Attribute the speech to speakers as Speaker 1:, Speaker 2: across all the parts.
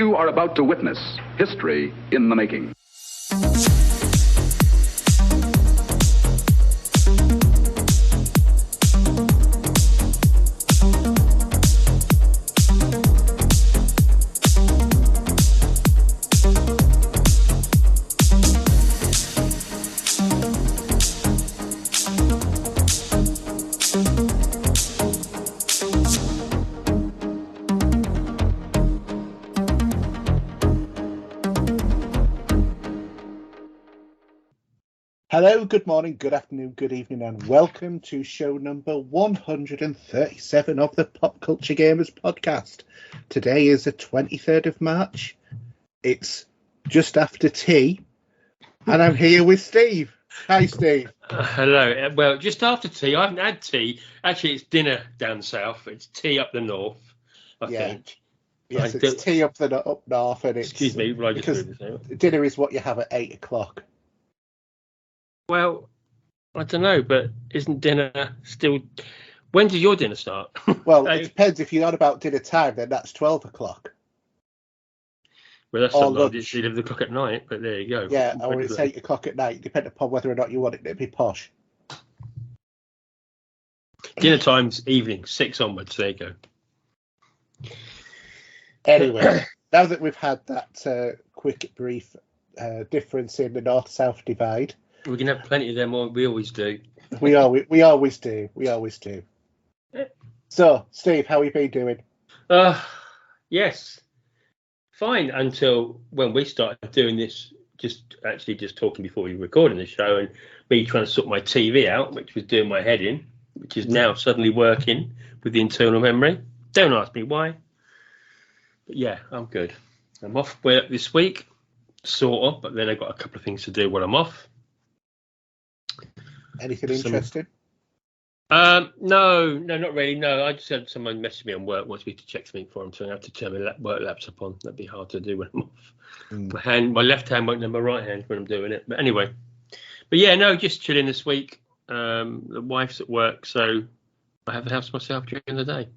Speaker 1: You are about to witness history in the making.
Speaker 2: Hello, good morning, good afternoon, good evening, and welcome to show number 137 of the Pop Culture Gamers podcast. Today is the 23rd of March. It's just after tea, and I'm here with Steve. Hi, Steve.
Speaker 3: Hello. Well, just after tea. I haven't had tea. Actually, it's dinner down south. It's tea up the north, I think.
Speaker 2: Yes, it's tea up north, and it's...
Speaker 3: Excuse me, I just
Speaker 2: because dinner is what you have at 8 o'clock.
Speaker 3: Well, I don't know, but isn't dinner still... When does your dinner start?
Speaker 2: Well, it depends. If you're on about dinner time, then that's 12 o'clock.
Speaker 3: Well, that's not it's 11 o'clock at night, but there you go.
Speaker 2: Yeah, or it's 8 o'clock at night, depending upon whether or not you want it to be posh.
Speaker 3: Dinner time's evening, 6 onwards. There you go.
Speaker 2: Anyway, now that we've had that quick, brief difference in the north-south divide...
Speaker 3: We can have plenty of them, we always do.
Speaker 2: We always do. So, Steve, how have you been doing?
Speaker 3: Yes. Fine, until when we started doing this, just talking before we were recording the show, and me trying to sort my TV out, which was doing my head in, which is now suddenly working with the internal memory. Don't ask me why. But yeah, I'm good. I'm off work this week, sort of, but then I've got a couple of things to do while I'm off.
Speaker 2: Anything interesting?
Speaker 3: No, not really. No, I just had someone message me on work, wants me to check something for him, so I have to turn my work laptop on. That'd be hard to do when I'm off. My left hand won't know my right hand when I'm doing it. But anyway, just chilling this week. The wife's at work, so I have the house to myself during the day.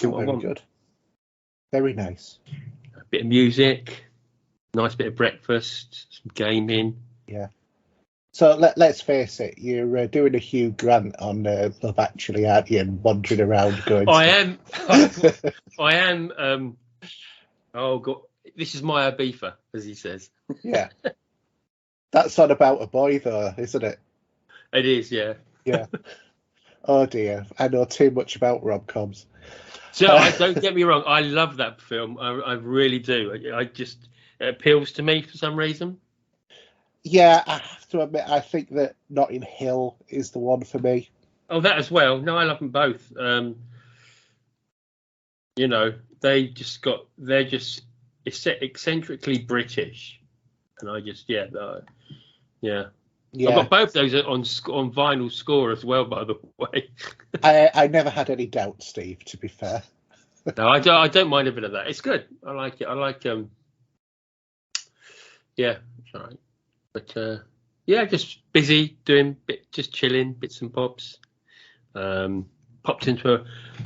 Speaker 2: Very good. Very nice.
Speaker 3: A bit of music, nice bit of breakfast, some gaming.
Speaker 2: Yeah. So let's face it, you're doing a Hugh Grant on Love Actually, aren't you, and wandering around going...
Speaker 3: I am. Oh, God, this is my Ibiza, as he says.
Speaker 2: Yeah. That's not about a boy, though, isn't it?
Speaker 3: It is, yeah.
Speaker 2: Yeah. Oh, dear. I know too much about rom-coms.
Speaker 3: So, don't get me wrong, I love that film. I really do. It appeals to me for some reason.
Speaker 2: Yeah, I have to admit, I think that Notting Hill is the one for me.
Speaker 3: Oh, that as well. No, I love them both. They're just eccentrically British, and I just yeah. I've got both those on vinyl score as well, by the way.
Speaker 2: I never had any doubt, Steve. To be fair.
Speaker 3: No, I don't mind a bit of that. It's good. I like it. I like yeah, it's all right. But just busy just chilling, bits and bobs. Popped into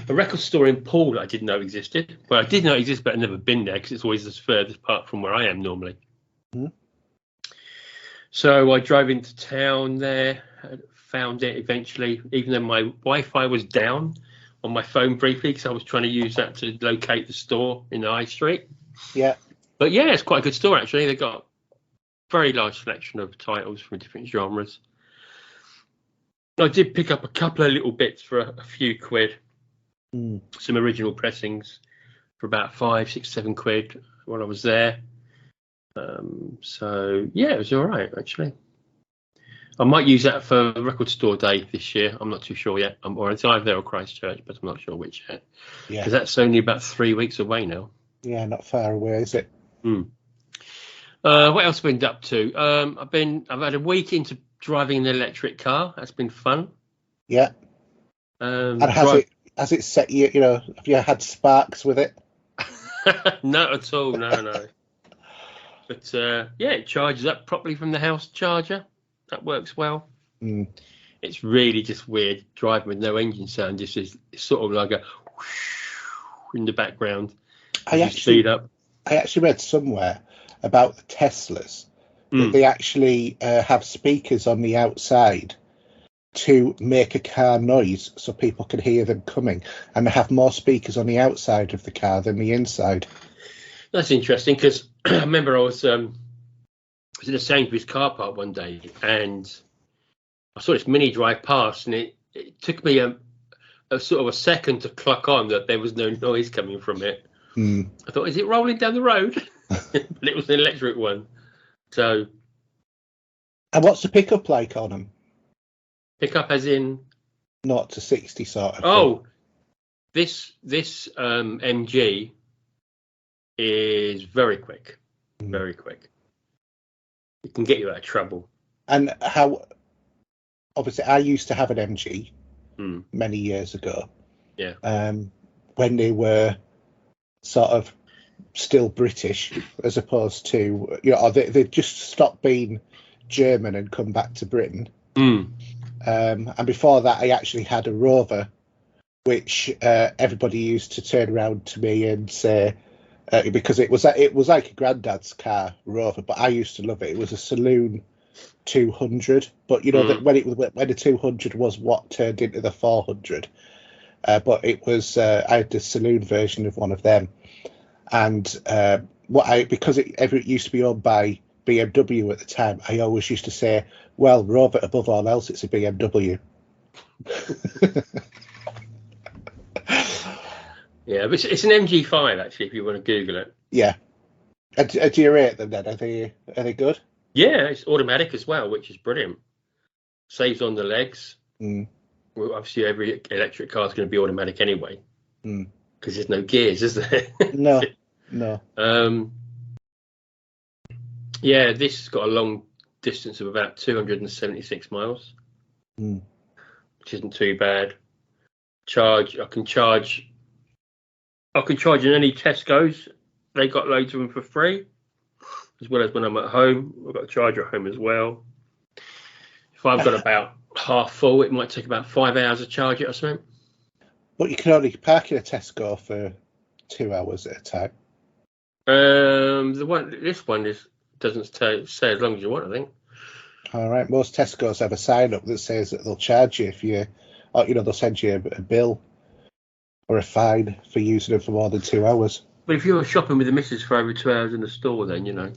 Speaker 3: a record store in Poole that I didn't know existed. Well, I did know it existed, but I'd never been there because it's always the furthest part from where I am normally. Mm-hmm. So I drove into town there, found it eventually, even though my Wi-Fi was down on my phone briefly because I was trying to use that to locate the store in the high street.
Speaker 2: Yeah.
Speaker 3: But yeah, it's quite a good store actually. They've got very large selection of titles from different genres. I did pick up a couple of little bits for a few quid. Some original pressings for about 5, 6, 7 quid while I was there. So yeah, it was all right actually. I might use that for Record Store Day this year. I'm not too sure yet. Or it's either there or Christchurch, but I'm not sure which yet. Yeah, because that's only about 3 weeks away now.
Speaker 2: Yeah, not far away, is it?
Speaker 3: What else have I been up to? I've had a week into driving an electric car. That's been fun.
Speaker 2: Yeah. And has it set you? Have you had sparks with it?
Speaker 3: Not at all. No. But it charges up properly from the house charger. That works well. It's really just weird driving with no engine sound. It's sort of like a whoosh in the background. Speed up.
Speaker 2: I actually read somewhere about the Teslas that they actually have speakers on the outside to make a car noise so people can hear them coming, and they have more speakers on the outside of the car than the inside.
Speaker 3: That's interesting, because I remember I was in a Sainsbury's car park one day, and I saw this Mini drive past, and it took me a sort of a second to clock on that there was no noise coming from it. I thought, is it rolling down the road? But it was an electric one. So.
Speaker 2: And what's the pickup like on them?
Speaker 3: Pickup as in?
Speaker 2: 0 to 60 sort of.
Speaker 3: Oh, this MG is very quick. Very quick. It can get you out of trouble.
Speaker 2: And how? Obviously, I used to have an MG many years ago.
Speaker 3: Yeah.
Speaker 2: When they were sort of still British, as opposed to, you know, they just stopped being German and come back to Britain. And before that, I actually had a Rover, which everybody used to turn around to me and say, because it was like a granddad's car, Rover, but I used to love it. It was a saloon 200, but you know that when the 200 was what turned into the 400, but it was I had the saloon version of one of them, and because it used to be owned by BMW at the time, I always used to say, well, Rover above all else, it's a BMW.
Speaker 3: Yeah, but it's an MG5 actually, if you want to Google it.
Speaker 2: Yeah. Do you rate them then? Are they good?
Speaker 3: Yeah, it's automatic as well, which is brilliant. Saves on the legs. Well, obviously, every electric car is going to be automatic anyway, because there's no gears, is there?
Speaker 2: No.
Speaker 3: Yeah, this has got a long distance of about 276 miles, which isn't too bad. I can charge in any Tesco's. They got loads of them for free, as well as when I'm at home. I've got a charger at home as well. If I've got about half full, it might take about 5 hours to charge it or something.
Speaker 2: But you can only park in a Tesco for 2 hours at a time.
Speaker 3: This one doesn't say as long as you want, I think.
Speaker 2: All right. Most Tesco's have a sign up that says that they'll charge you if they'll send you a bill or a fine for using them for more than 2 hours.
Speaker 3: But if you're shopping with the missus for over 2 hours in the store, then, you know.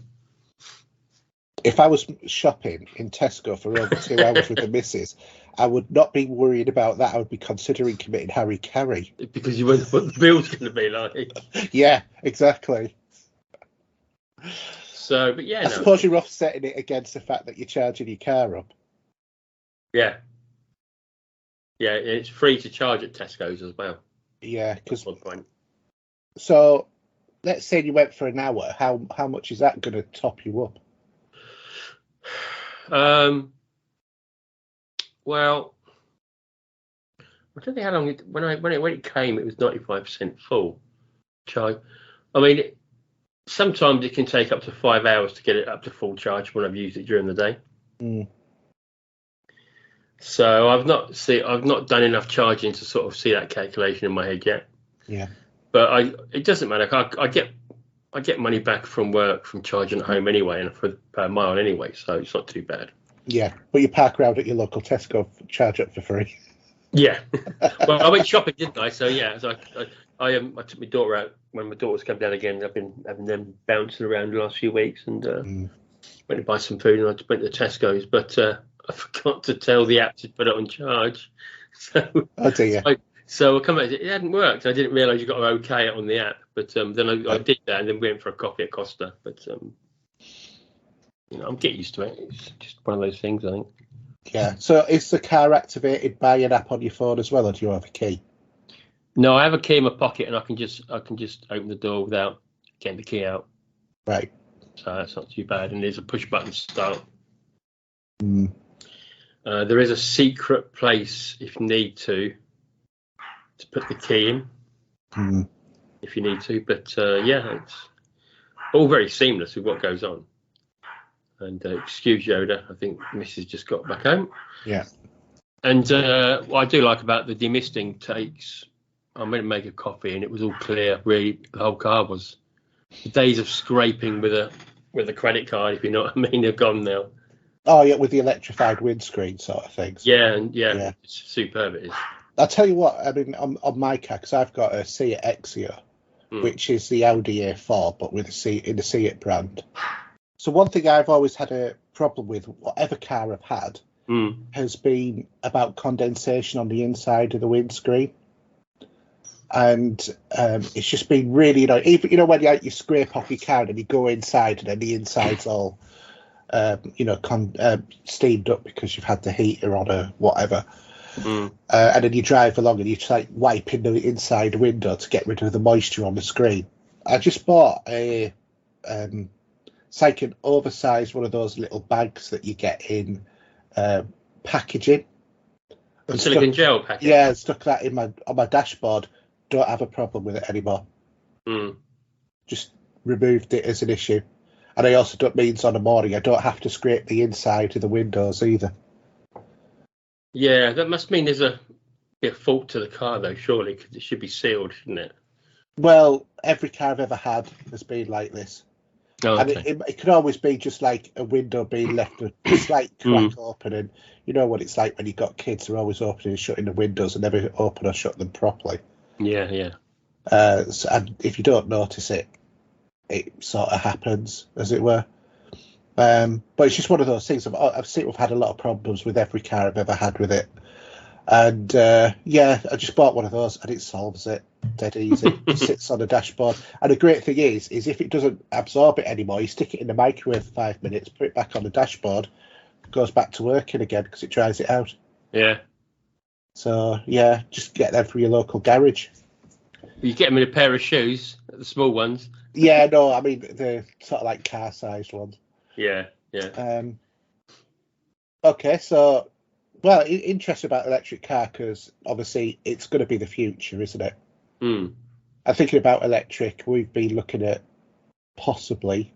Speaker 2: If I was shopping in Tesco for over 2 hours with the missus, I would not be worried about that. I would be considering committing Harry Carey.
Speaker 3: Because you wonder what the bill's going to be like.
Speaker 2: Yeah, exactly.
Speaker 3: So, but yeah.
Speaker 2: I suppose you're offsetting it against the fact that you're charging your car up.
Speaker 3: Yeah. Yeah, it's free to charge at Tesco's as well.
Speaker 2: Yeah, because. So, let's say you went for an hour. How much is that going to top you up?
Speaker 3: Well, I don't think how long when it came, it was 95% full charge. I mean, sometimes it can take up to 5 hours to get it up to full charge when I've used it during the day. So I've not done enough charging to sort of see that calculation in my head yet.
Speaker 2: Yeah.
Speaker 3: But it doesn't matter. I get money back from work from charging at home anyway, and per mile anyway, so it's not too bad.
Speaker 2: Yeah, but you park around at your local Tesco, charge up for free.
Speaker 3: Yeah. Well, I went shopping, didn't I? So yeah, so I took my daughter out when my daughter's come down again. I've been having them bouncing around the last few weeks, and went to buy some food, and I just went to Tesco's, but I forgot to tell the app to put it on charge. So,
Speaker 2: oh dear.
Speaker 3: So I come back, it hadn't worked. I didn't realise you got to OK it on the app, but then I did that, and then went for a coffee at Costa. But I'm getting used to it. It's just one of those things, I think.
Speaker 2: Yeah. So is the car activated by an app on your phone as well, or do you have a key?
Speaker 3: No, I have a key in my pocket, and I can just open the door without getting the key out.
Speaker 2: Right.
Speaker 3: So that's not too bad. And there's a push button start. There is a secret place if you need to put the key in if you need to. But yeah, it's all very seamless with what goes on. And excuse Yoda, I think Mrs. just got back home.
Speaker 2: Yeah.
Speaker 3: And what I do like about the demisting takes, I'm going to make a coffee, and it was all clear. Really, the whole car was The days of scraping with a credit card, if you know what I mean, are gone now.
Speaker 2: Oh yeah, with the electrified windscreen sort of things.
Speaker 3: Yeah, it's superb. It is.
Speaker 2: I'll tell you what. I mean, on my car, because I've got a Seat Exia, which is the Audi A4, but with in the Seat brand. So one thing I've always had a problem with, whatever car I've had, has been about condensation on the inside of the windscreen. And it's just been really, even when you scrape off your car and you go inside and then the inside's all, steamed up because you've had the heater on or whatever. And then you drive along and you're just like wiping the inside window to get rid of the moisture on the screen. I just bought it's like an oversized one of those little bags that you get in packaging.
Speaker 3: A silicone gel package?
Speaker 2: Yeah, I stuck that on my dashboard. Don't have a problem with it anymore. Just removed it as an issue. And I also don't means on the morning I don't have to scrape the inside of the windows either.
Speaker 3: Yeah, that must mean there's a bit of fault to the car though, surely, because it should be sealed, shouldn't it?
Speaker 2: Well, every car I've ever had has been like this.
Speaker 3: Oh, okay.
Speaker 2: And it could always be just like a window being left a slight crack open, and you know what it's like when you've got kids who are always opening and shutting the windows and never open or shut them properly.
Speaker 3: Yeah.
Speaker 2: And if you don't notice it, it sort of happens, as it were. But it's just one of those things. I've seen we've had a lot of problems with every car I've ever had with it. And I just bought one of those and it solves it dead easy. It sits on the dashboard. And the great thing is if it doesn't absorb it anymore, you stick it in the microwave for 5 minutes, put it back on the dashboard, it goes back to working again because it dries it out.
Speaker 3: Yeah.
Speaker 2: So, just get them from your local garage.
Speaker 3: You get them in a pair of shoes, the small ones.
Speaker 2: Yeah, no, I mean, the sort of like car-sized ones.
Speaker 3: Yeah.
Speaker 2: Okay, so, well, interesting about electric car because obviously it's going to be the future, isn't it? I'm thinking about electric. We've been looking at possibly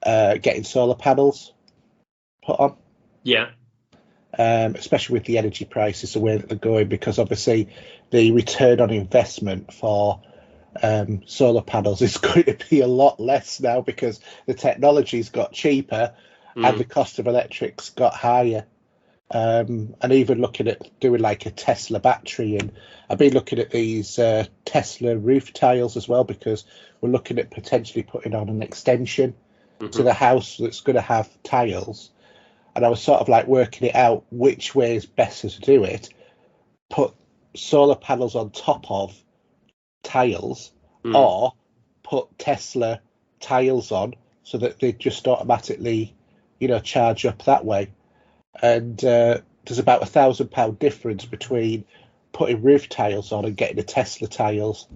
Speaker 2: getting solar panels put on.
Speaker 3: Yeah.
Speaker 2: Especially with the energy prices the way that they're going, because obviously the return on investment for solar panels is going to be a lot less now because the technology's got cheaper and the cost of electrics got higher. And even looking at doing like a Tesla battery, and I've been looking at these Tesla roof tiles as well because we're looking at potentially putting on an extension to the house that's going to have tiles. And I was sort of like working it out which way is better to do it. Put solar panels on top of tiles or put Tesla tiles on so that they just automatically, charge up that way. And there's about £1,000 difference between putting roof tiles on and getting the Tesla tiles.
Speaker 3: Do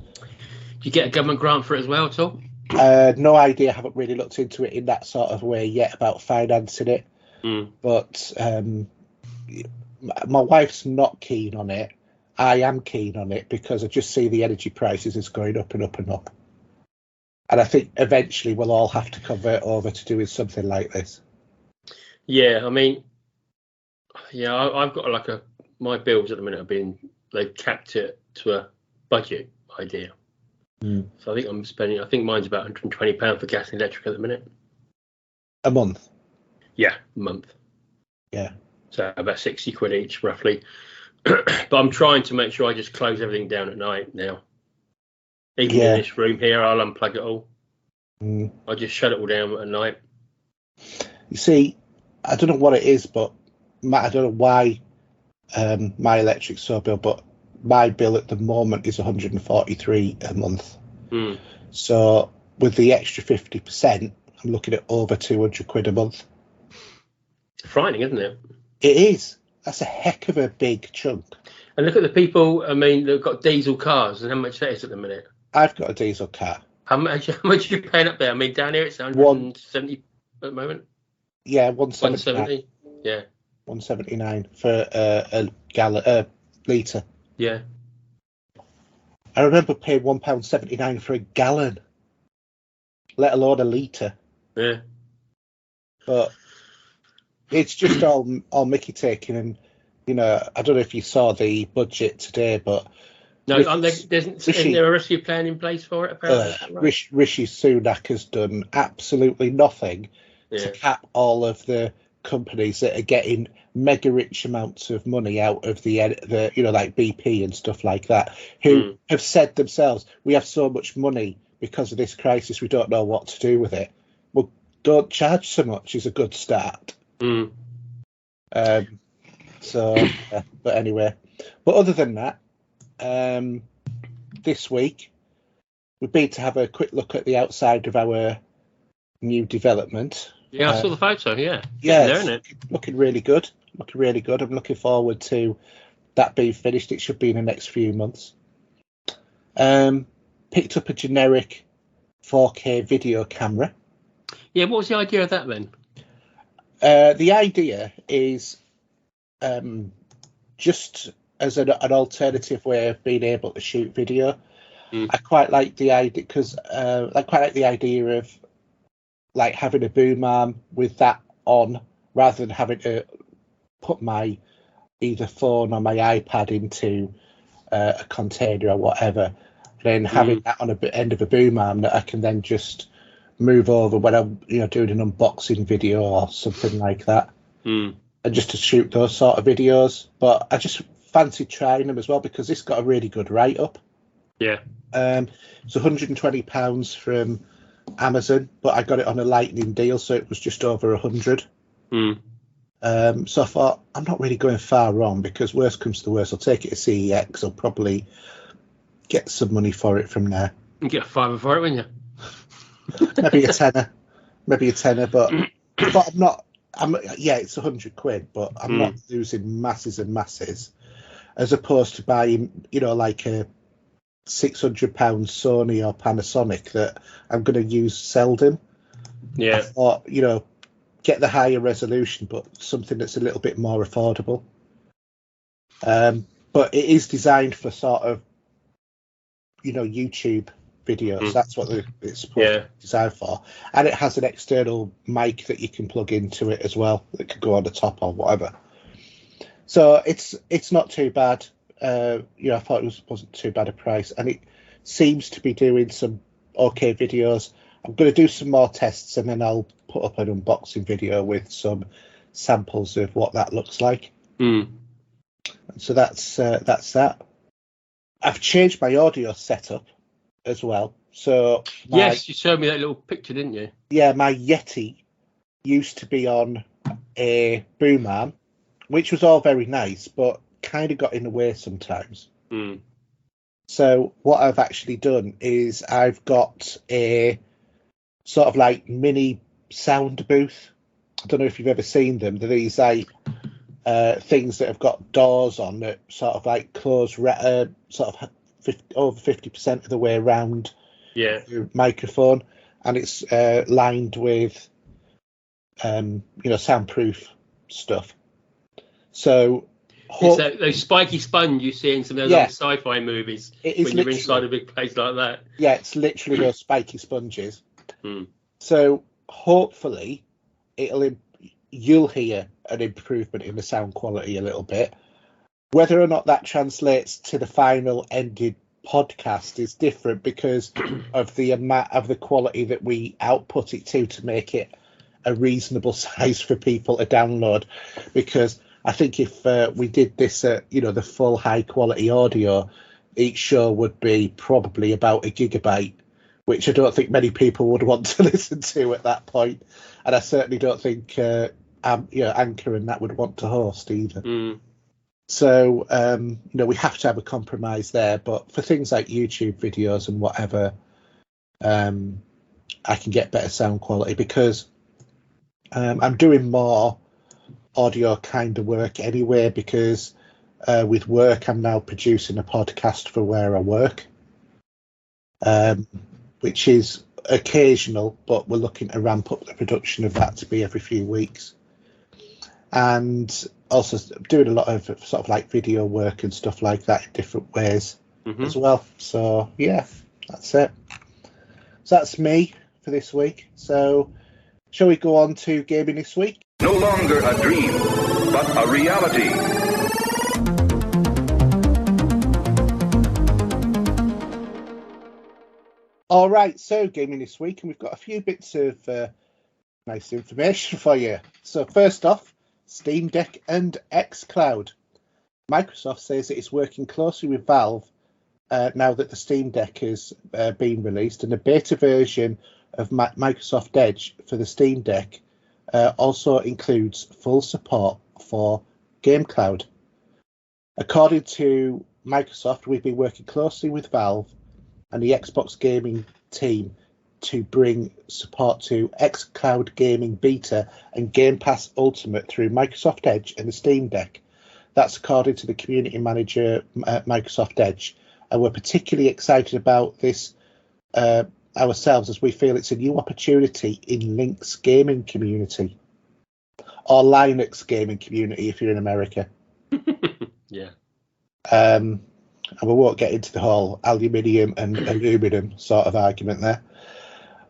Speaker 3: you get a government grant for it as well, Tom?
Speaker 2: No idea. I haven't really looked into it in that sort of way yet about financing it. But my wife's not keen on it. I am keen on it because I just see the energy prices is going up and up and up. And I think eventually we'll all have to convert over to doing something like this.
Speaker 3: Yeah, I mean, I've got my bills at the minute they've capped it to a budget idea. So I think mine's about £120 for gas and electric at the minute.
Speaker 2: A month?
Speaker 3: Yeah, a month.
Speaker 2: Yeah.
Speaker 3: So about 60 quid each, roughly. But I'm trying to make sure I just close everything down at night now. Even in this room here, I'll unplug it all. I'll just shut it all down at night.
Speaker 2: You see, I don't know what it is, but I don't know why my electric's so bill, but my bill at the moment is 143 a month. So with the extra 50%, I'm looking at over 200 quid a month.
Speaker 3: Frightening, isn't it?
Speaker 2: It is. That's a heck of a big chunk. And
Speaker 3: look at the people, they've got diesel cars and how much that is at the minute.
Speaker 2: I've got a diesel car.
Speaker 3: How much are you paying up there? Down here it's 170 at the moment.
Speaker 2: Yeah, 170.
Speaker 3: Yeah.
Speaker 2: 179 for a litre.
Speaker 3: Yeah.
Speaker 2: I remember paying £1.79 for a gallon, let alone a litre.
Speaker 3: Yeah.
Speaker 2: But it's just all Mickey taking, and I don't know if you saw the budget today, but
Speaker 3: No, isn't there a rescue plan in place for it, apparently? Right?
Speaker 2: Rishi Sunak has done absolutely nothing to cap all of the companies that are getting mega rich amounts of money out of the like BP and stuff like that, who have said themselves, we have so much money because of this crisis, we don't know what to do with it. Well, don't charge so much is a good start. But anyway, but other than that, this week we've been to have a quick look at the outside of our new development.
Speaker 3: Yeah, I saw the photo. Yeah,
Speaker 2: isn't it? Looking really good. I'm looking forward to that being finished. It should be in the next few months. Picked up a generic 4K video camera.
Speaker 3: Yeah, what was the idea of that then?
Speaker 2: The idea is just as an alternative way of being able to shoot video. I quite like the idea because I quite like the idea of like having a boom arm with that on, rather than having to put my either phone or my iPad into a container or whatever. Then having that on the end of a boom arm that I can then just move over when I'm doing an unboxing video or something like that, and just to shoot those sort of videos. But I just fancied trying them as well because this got a really good write up.
Speaker 3: Yeah.
Speaker 2: It's £120 from Amazon, but I got it on a lightning deal, so it was just over 100. So I thought I'm not really going far wrong, because worst comes to worst, I'll take it to CEX. I'll probably get some money for it from there.
Speaker 3: You get a $5 for it, wouldn't you?
Speaker 2: maybe a tenner, but I'm not. It's £100, but I'm not losing masses and masses, as opposed to buying, like a £600 Sony or Panasonic that I'm going to use seldom.
Speaker 3: Yeah.
Speaker 2: I thought, get the higher resolution, but something that's a little bit more affordable. But it is designed for sort of, YouTube videos. That's what it's supposed to be designed for. And it has an external mic that you can plug into it as well, that could go on the top or whatever. So it's not too bad. I thought it wasn't too bad a price, and it seems to be doing some okay videos. I'm going to do some more tests, and then I'll put up an unboxing video with some samples of what that looks like. So that's that. I've changed my audio setup as well. So
Speaker 3: yes, you showed me that little picture, didn't you?
Speaker 2: Yeah, my Yeti used to be on a boom arm, which was all very nice, but kind of got in the way sometimes. So what I've actually done is I've got a sort of like mini sound booth. I don't know if you've ever seen them. They're these like things that have got doors on that sort of like close sort of over 50% of the way around your microphone, and it's lined with soundproof stuff. So
Speaker 3: it's those spiky sponge you see in some of those old sci-fi movies when you're inside a big place like that.
Speaker 2: Yeah, it's literally those spiky sponges. So hopefully you'll hear an improvement in the sound quality a little bit. Whether or not that translates to the final ended podcast is different, because of the amount of the quality that we output it to make it a reasonable size for people to download. Because I think if we did this at the full high quality audio, each show would be probably about 1 gigabyte, which I don't think many people would want to listen to at that point. And I certainly don't think Anchor and that would want to host either. So we have to have a compromise there. But for things like YouTube videos and whatever, I can get better sound quality, because I'm doing more audio kind of work anyway, because with work I'm now producing a podcast for where I work, which is occasional, but we're looking to ramp up the production of that to be every few weeks. And also doing a lot of sort of like video work and stuff like that in different ways as well. So yeah, that's it. So that's me for this week. So shall we go on to gaming this week?
Speaker 1: No longer a dream, but a reality.
Speaker 2: All right, so gaming this week, and we've got a few bits of nice information for you. So first off, Steam Deck and xCloud. Microsoft says it is working closely with Valve now that the Steam Deck has been released, and a beta version of Microsoft Edge for the Steam Deck also includes full support for GameCloud. According to Microsoft, we've been working closely with Valve and the Xbox gaming team to bring support to xCloud Gaming Beta and Game Pass Ultimate through Microsoft Edge and the Steam Deck. That's according to the community manager at Microsoft Edge. And we're particularly excited about this ourselves, as we feel it's a new opportunity in Link's gaming community, or Linux gaming community if you're in America.
Speaker 3: Yeah.
Speaker 2: And we won't get into the whole aluminium and aluminum sort of argument there.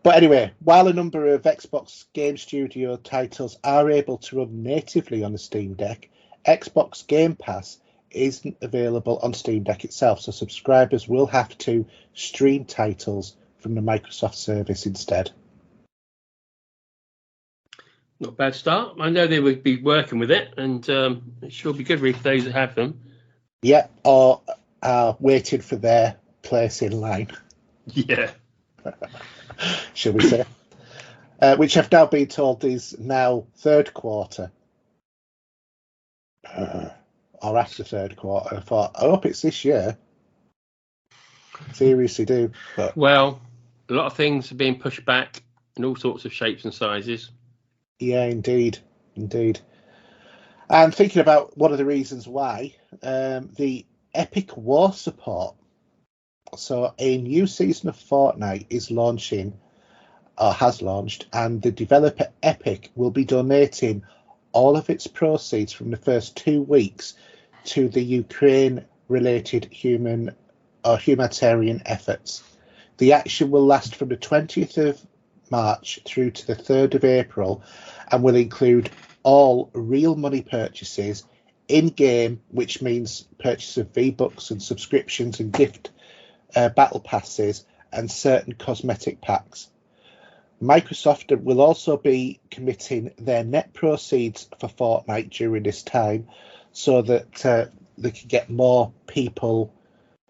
Speaker 2: But anyway, while a number of Xbox Game Studio titles are able to run natively on the Steam Deck, Xbox Game Pass isn't available on Steam Deck itself, so subscribers will have to stream titles from the Microsoft service instead.
Speaker 3: Not a bad start. I know they would be working with it, and it should be good for those that have them.
Speaker 2: Yeah, or are waiting for their place in line.
Speaker 3: Yeah.
Speaker 2: Shall we say? Which I've now been told is now third quarter. Or after third quarter. I thought, I hope it's this year. Seriously do. But
Speaker 3: well, a lot of things are being pushed back in all sorts of shapes and sizes.
Speaker 2: Yeah, indeed. And thinking about one of the reasons why, the Epic War support. So a new season of Fortnite is launching, or has launched, and the developer Epic will be donating all of its proceeds from the first 2 weeks to the Ukraine-related humanitarian efforts. The action will last from the 20th of March through to the 3rd of April and will include all real money purchases in-game, which means purchase of V-Bucks and subscriptions and gift battle passes and certain cosmetic packs. Microsoft will also be committing their net proceeds for Fortnite during this time so that they can get more people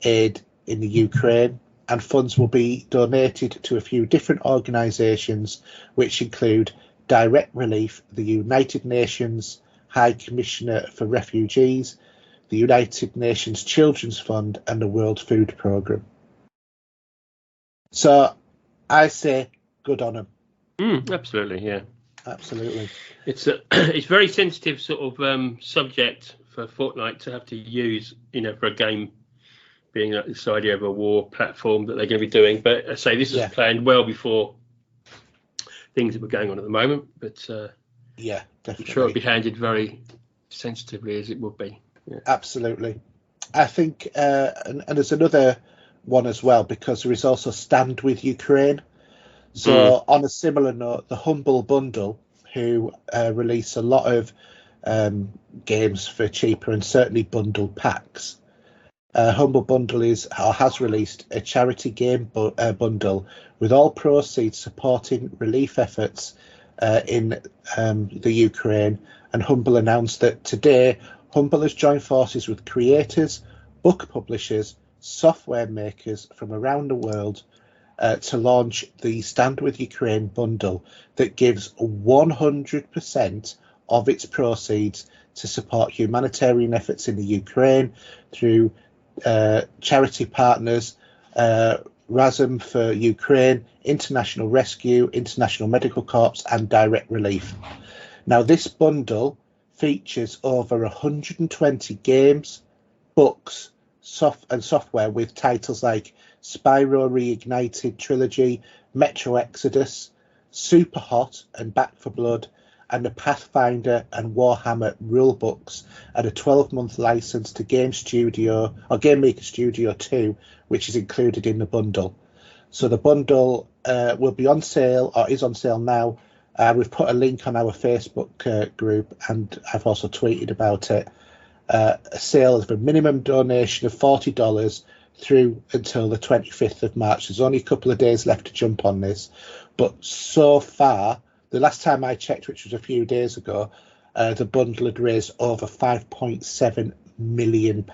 Speaker 2: aid in the Ukraine, and funds will be donated to a few different organisations, which include Direct Relief, the United Nations High Commissioner for Refugees, the United Nations Children's Fund, and the World Food Programme. So I say good on them.
Speaker 3: Absolutely, yeah.
Speaker 2: Absolutely.
Speaker 3: It's it's very sensitive sort of subject for Fortnite to have to use, for a game being like this idea of a war platform that they're going to be doing. But I say this was planned well before things that were going on at the moment. But
Speaker 2: yeah, definitely.
Speaker 3: I'm sure it'll be handled very sensitively as it would be. Yeah.
Speaker 2: Absolutely. I think, and there's another one as well, because there is also Stand With Ukraine. So on a similar note, the Humble Bundle, who release a lot of games for cheaper and certainly bundled packs. Humble Bundle has released a charity game bundle with all proceeds supporting relief efforts in the Ukraine. And Humble announced that today Humble has joined forces with creators, book publishers, software makers from around the world to launch the Stand With Ukraine bundle that gives 100% of its proceeds to support humanitarian efforts in the Ukraine through charity partners, Razum for Ukraine, International Rescue, International Medical Corps, and Direct Relief. Now, this bundle features over 120 games, books, and software with titles like Spyro Reignited Trilogy, Metro Exodus, Super Hot and Back for Blood, and the Pathfinder and Warhammer rulebooks, and a 12-month license to Game Maker Studio 2, which is included in the bundle. So the bundle will be on sale, or is on sale now. We've put a link on our Facebook group, and I've also tweeted about it. A sale of a minimum donation of $40 through until the 25th of March. There's only a couple of days left to jump on this. But so far, the last time I checked, which was a few days ago, the bundle had raised over £5.7 million.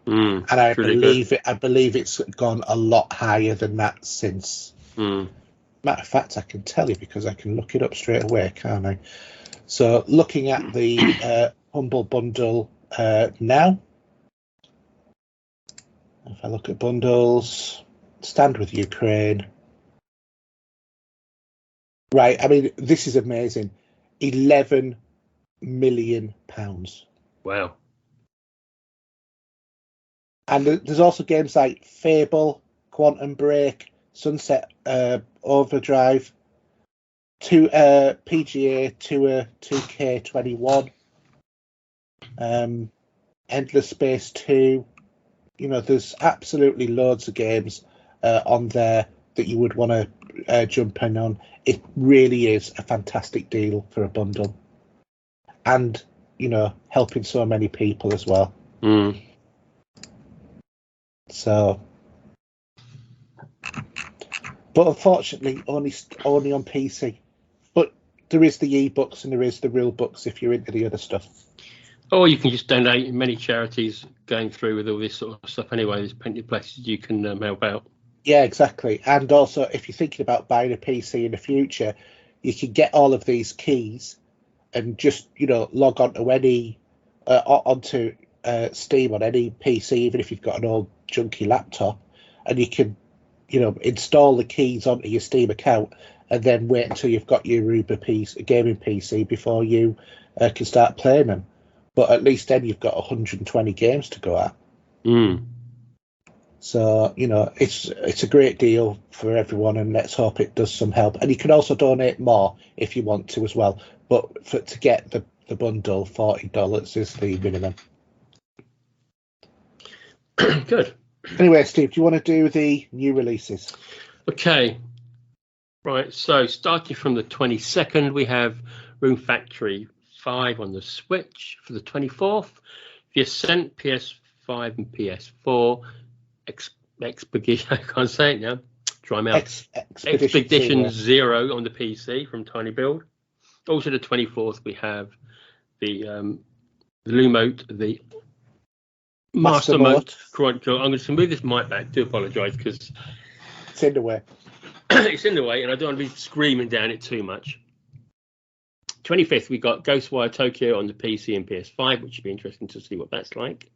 Speaker 2: And I believe it's gone a lot higher than that since. Matter of fact, I can tell you because I can look it up straight away, can't I? So looking at the Humble Bundle now, if I look at bundles, Stand with Ukraine. Right, I mean, this is amazing. £11 million.
Speaker 3: Wow.
Speaker 2: And there's also games like Fable, Quantum Break, Sunset Overdrive, PGA Tour 2K21, Endless Space 2. You know, there's absolutely loads of games on there that you would want to jump in on. It really is a fantastic deal for a bundle. And, you know, helping so many people as well. So, but unfortunately, only on PC. But there is the e-books and there is the real books if you're into the other stuff.
Speaker 3: Or you can just donate. Many charities going through with all this sort of stuff anyway. There's plenty of places you can help out.
Speaker 2: Yeah, exactly. And also, if you're thinking about buying a PC in the future, you can get all of these keys and just, you know, log on to any onto Steam on any PC, even if you've got an old junky laptop, and you can, you know, install the keys onto your Steam account and then wait until you've got your Uber PC, gaming PC before you can start playing them. But at least then you've got 120 games to go at. So, you know, it's a great deal for everyone, and let's hope it does some help. And you can also donate more if you want to as well. But to get the bundle, $40 is the minimum.
Speaker 3: Good.
Speaker 2: Anyway, Steve, do you want to do the new releases?
Speaker 3: Okay. Right. So starting from the 22nd, we have Room Factory 5 on the Switch for the 24th. The Ascent PS5 and PS4. Expedition, I can't say it now. Try me out. Expedition Zero on the PC from Tiny Build. Also, the 24th, we have the Lumote, the Master Mode Chronicle. I'm going to move this mic back. Do apologise because
Speaker 2: it's in the way.
Speaker 3: It's in the way, and I don't want to be screaming down it too much. 25th, we got Ghostwire Tokyo on the PC and PS5, which should be interesting to see what that's like.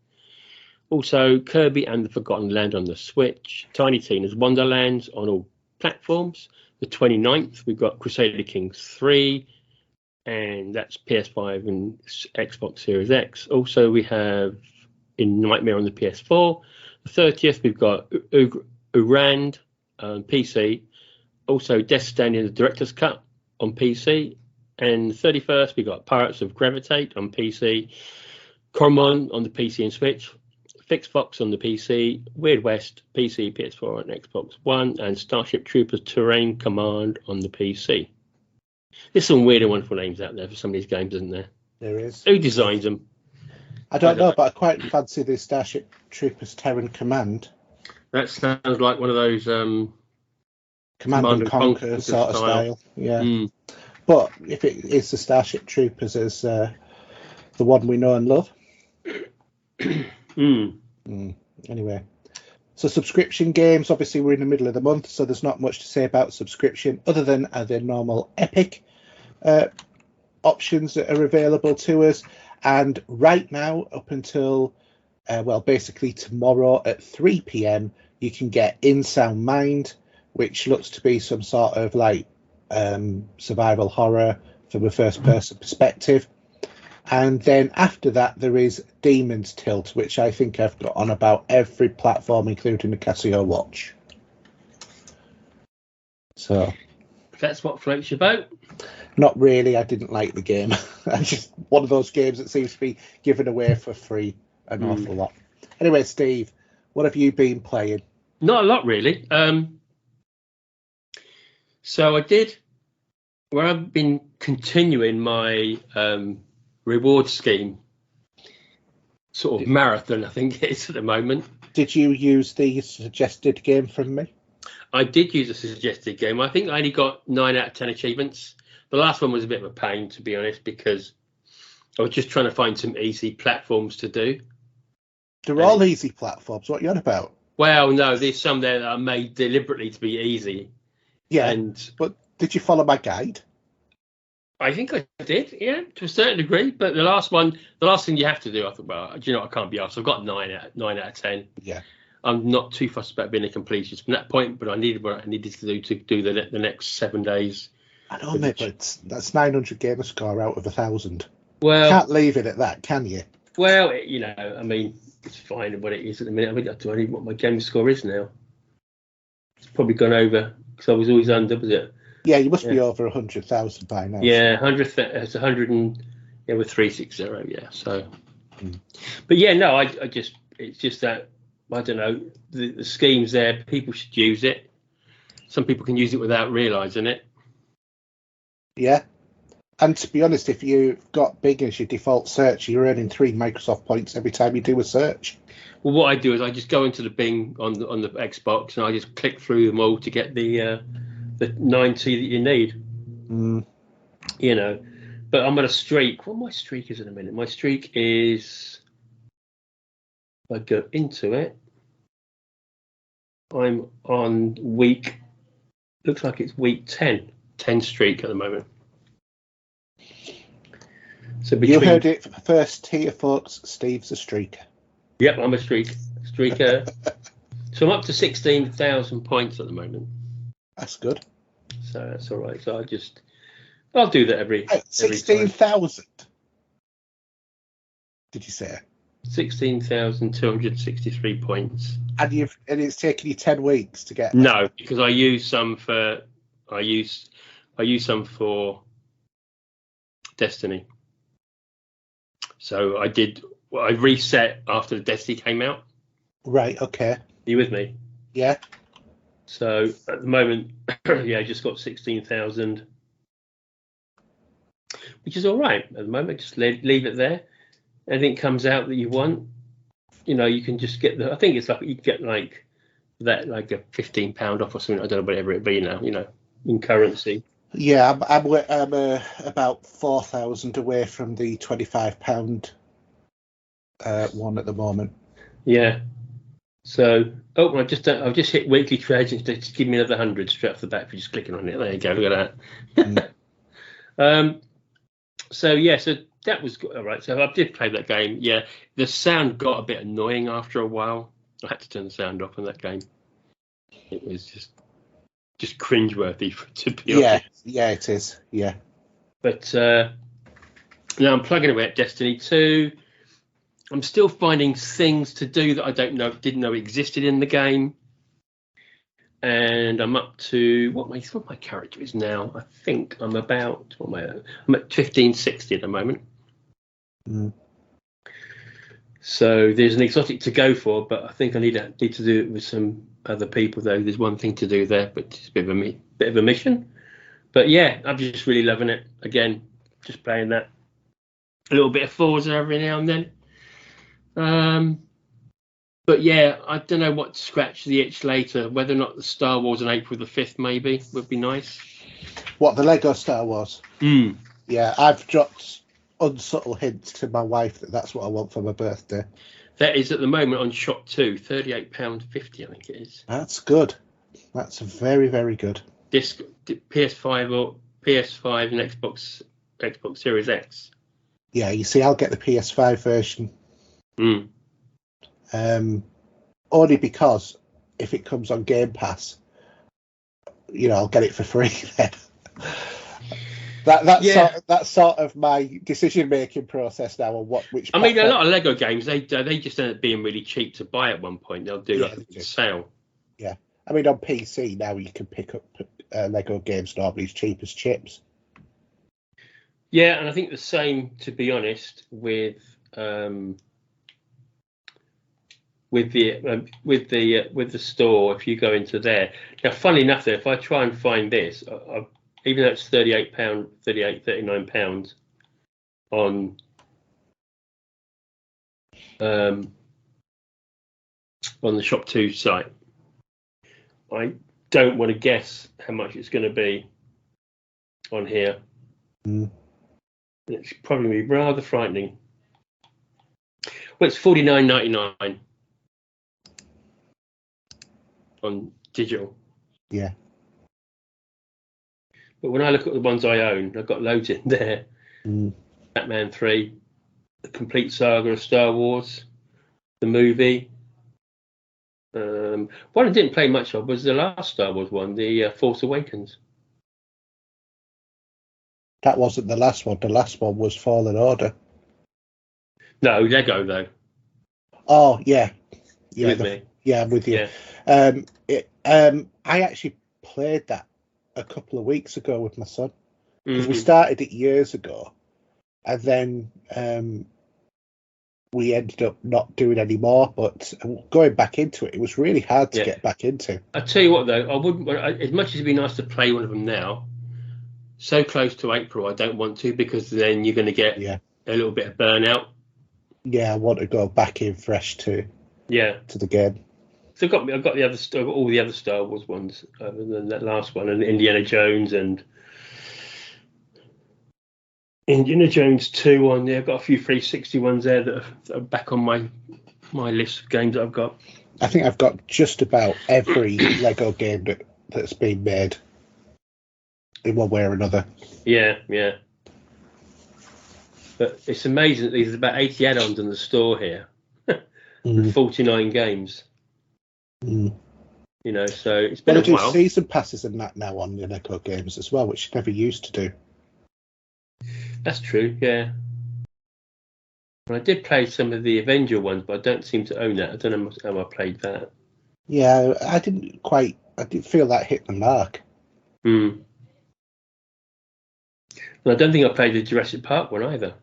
Speaker 3: Also, Kirby and the Forgotten Land on the Switch. Tiny Tina's Wonderlands on all platforms. The 29th, we've got Crusader Kings 3, and that's PS5 and Xbox Series X. Also, we have In Nightmare on the PS4. The 30th, we've got Urand on PC. Also, Death Stranding, the Director's Cut on PC. And the 31st, we've got Pirates of Gravitate on PC. Cormon on the PC and Switch. Fix Fox on the PC, Weird West, PC, PS4 and Xbox One, and Starship Troopers Terrain Command on the PC. There's some weird and wonderful names out there for some of these games, isn't there?
Speaker 2: There is.
Speaker 3: Who designs them?
Speaker 2: I don't know, but I quite fancy the Starship Troopers Terran Command.
Speaker 3: That sounds like one of those
Speaker 2: Command and Conquer sort of style. Yeah. But if it is the Starship Troopers as the one we know and love. Anyway, so subscription games, obviously we're in the middle of the month, so there's not much to say about subscription other than the normal Epic options that are available to us. And right now, up until basically tomorrow at 3 p.m, you can get In Sound Mind, which looks to be some sort of like survival horror from a first person perspective. And then after that, there is Demon's Tilt, which I think I've got on about every platform, including the Casio Watch. So
Speaker 3: that's what floats your boat?
Speaker 2: Not really. I didn't like the game. It's just one of those games that seems to be given away for free an awful lot. Anyway, Steve, what have you been playing?
Speaker 3: Not a lot, really. So I did, where I've been continuing my reward scheme sort of marathon, I think it is at the moment.
Speaker 2: Did you use the suggested game from me?
Speaker 3: I did use a suggested game. I think I only got 9 out of 10 achievements. The last one was a bit of a pain, to be honest, because I was just trying to find some easy platforms to do.
Speaker 2: They're all easy platforms. What are you on about?
Speaker 3: Well, no, there's some there that are made deliberately to be easy.
Speaker 2: Yeah, but did you follow my guide?
Speaker 3: I think I did, yeah, to a certain degree. But the last thing you have to do, I thought, well, do you know what, I can't be asked. I've got 9 out of 10.
Speaker 2: Yeah.
Speaker 3: I'm not too fussed about being a completionist from that point, but I needed what I needed to do the next 7 days.
Speaker 2: I know, mate, but that's 900 gamer score out of 1,000.
Speaker 3: Well,
Speaker 2: can't leave it at that, can you?
Speaker 3: Well, I mean, it's fine what it is at the minute. I mean, I don't know what my game score is now. It's probably gone over because I was always under, was it?
Speaker 2: Yeah, you must be over 100,000 by now.
Speaker 3: Yeah, 100. It's 100 and with 360. Yeah, so. But yeah, no, it's just that I don't know the scheme's there. People should use it. Some people can use it without realising it.
Speaker 2: Yeah. And to be honest, if you've got Bing as your default search, you're earning 3 Microsoft points every time you do a search.
Speaker 3: Well, what I do is I just go into the Bing on the Xbox and I just click through them all to get the 90 that you need. But I'm on a streak. What my streak is in a minute? My streak is, if I go into it, I'm on looks like it's week 10 streak at the moment. So
Speaker 2: you heard it first here, folks. Steve's a streaker.
Speaker 3: Yep, I'm a streaker. So I'm up to 16,000 points at the moment.
Speaker 2: That's good.
Speaker 3: So that's all right. So I'll do that every
Speaker 2: 16,000. Did you say?
Speaker 3: 16,263 points.
Speaker 2: And it's taken you 10 weeks to get that?
Speaker 3: No, because I use some for Destiny. So I reset after the Destiny came out.
Speaker 2: Right, okay.
Speaker 3: Are you with me?
Speaker 2: Yeah.
Speaker 3: So at the moment, I just got 16,000, which is all right at the moment. Just leave it there. Anything comes out that you want, you can just get I think it's like you get like that, like a £15 off or something. I don't know, whatever it be now, in currency.
Speaker 2: Yeah, I'm about 4,000 away from the £25 one at the moment.
Speaker 3: Yeah. So, I've just hit weekly trades and just give me another 100 straight off the bat for just clicking on it. There you go. Look at that. So that was good. All right. So I did play that game. Yeah, the sound got a bit annoying after a while. I had to turn the sound off on that game. It was just cringeworthy, to be honest.
Speaker 2: Yeah, it is. Yeah.
Speaker 3: But now I'm plugging away at Destiny 2. I'm still finding things to do that I didn't know existed in the game. And I'm up to what my character is now. I think I'm about I'm at 1560 at the moment. So there's an exotic to go for, but I think I need to do it with some other people though. There's one thing to do there, but it's a bit of a mission. But yeah, I'm just really loving it. Again, just playing that. A little bit of Forza every now and then. But yeah, I don't know what to scratch the itch later. Whether or not the Star Wars on April the 5th maybe would be nice.
Speaker 2: What, the Lego Star Wars? Yeah, I've dropped unsubtle hints to my wife that's what I want for my birthday.
Speaker 3: That is at the moment on Shop 2, £38.50 I think it is.
Speaker 2: That's good. That's very, very good.
Speaker 3: Disc PS5 or PS5 and Xbox Series X.
Speaker 2: Yeah, you see, I'll get the PS5 version. Only because if it comes on Game Pass, I'll get it for free then. That's sort of my decision making process now on which.
Speaker 3: I mean, a lot of Lego games they just end up being really cheap to buy at one point. They'll do like a sale.
Speaker 2: Yeah, I mean on PC now you can pick up Lego games normally as cheap as chips.
Speaker 3: Yeah, and I think the same, to be honest, with the store. If you go into there now, funnily enough, if I try and find this, even though it's £39 on on the Shop 2 site. I don't want to guess how much it's going to be on here. It's probably rather frightening. Well, it's $49.99 on digital.
Speaker 2: Yeah.
Speaker 3: But when I look at the ones I own, I've got loads in there. Batman 3, the complete saga of Star Wars, the movie. One I didn't play much of was the last Star Wars one, the Force Awakens.
Speaker 2: That wasn't the last one. The last one was Fallen Order.
Speaker 3: No, Lego though.
Speaker 2: Oh yeah, yeah,
Speaker 3: With me.
Speaker 2: Yeah, I'm with you.
Speaker 3: Yeah.
Speaker 2: I actually played that a couple of weeks ago with my son because we
Speaker 3: Mhm.
Speaker 2: started it years ago, and then we ended up not doing any more. But going back into it, it was really hard to get back into.
Speaker 3: I tell you what though, I wouldn't. As much as it'd be nice to play one of them now, so close to April, I don't want to, because then you're going to get a little bit of burnout.
Speaker 2: Yeah, I want to go back in fresh to the game.
Speaker 3: So I've got all the other Star Wars ones other than that last one, and Indiana Jones and Indiana Jones 2 on there. I've got a few 360 ones there that are back on my list of games that I've got.
Speaker 2: I think I've got just about every Lego game that's been made in one way or another.
Speaker 3: Yeah. But it's amazing that there's about 80 add-ons in the store here. And 49 games. You know, so it's been a while.
Speaker 2: Season passes and that now on the Lego games as well, which you never used to do.
Speaker 3: That's true, yeah. Well, I did play some of the Avenger ones, but I don't seem to own that. I don't know how I played that.
Speaker 2: Yeah, I didn't feel that hit the mark.
Speaker 3: And I don't think I played the Jurassic Park one either.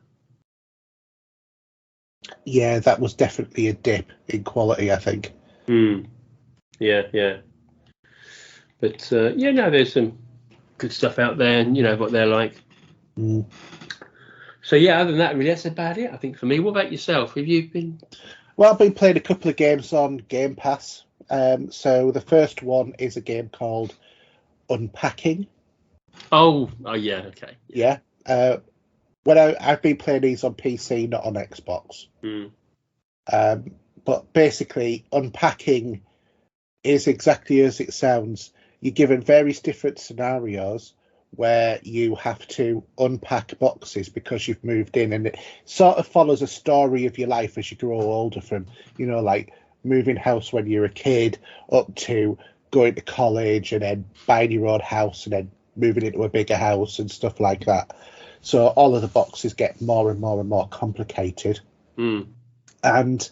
Speaker 2: Yeah, that was definitely a dip in quality, I think.
Speaker 3: Yeah. But there's some good stuff out there, and you know what they're like. So yeah, other than that, really, that's about it, I think, for me. What about yourself? Have you been?
Speaker 2: Well, I've been playing a couple of games on Game Pass. So the first one is a game called Unpacking.
Speaker 3: Oh yeah, okay.
Speaker 2: Yeah. I've been playing these on PC, not on Xbox. But basically, Unpacking is exactly as it sounds. You're given various different scenarios where you have to unpack boxes because you've moved in, and it sort of follows a story of your life as you grow older, from, you know, like moving house when you're a kid up to going to college and then buying your own house and then moving into a bigger house and stuff like that. So all of the boxes get more and more and more complicated. And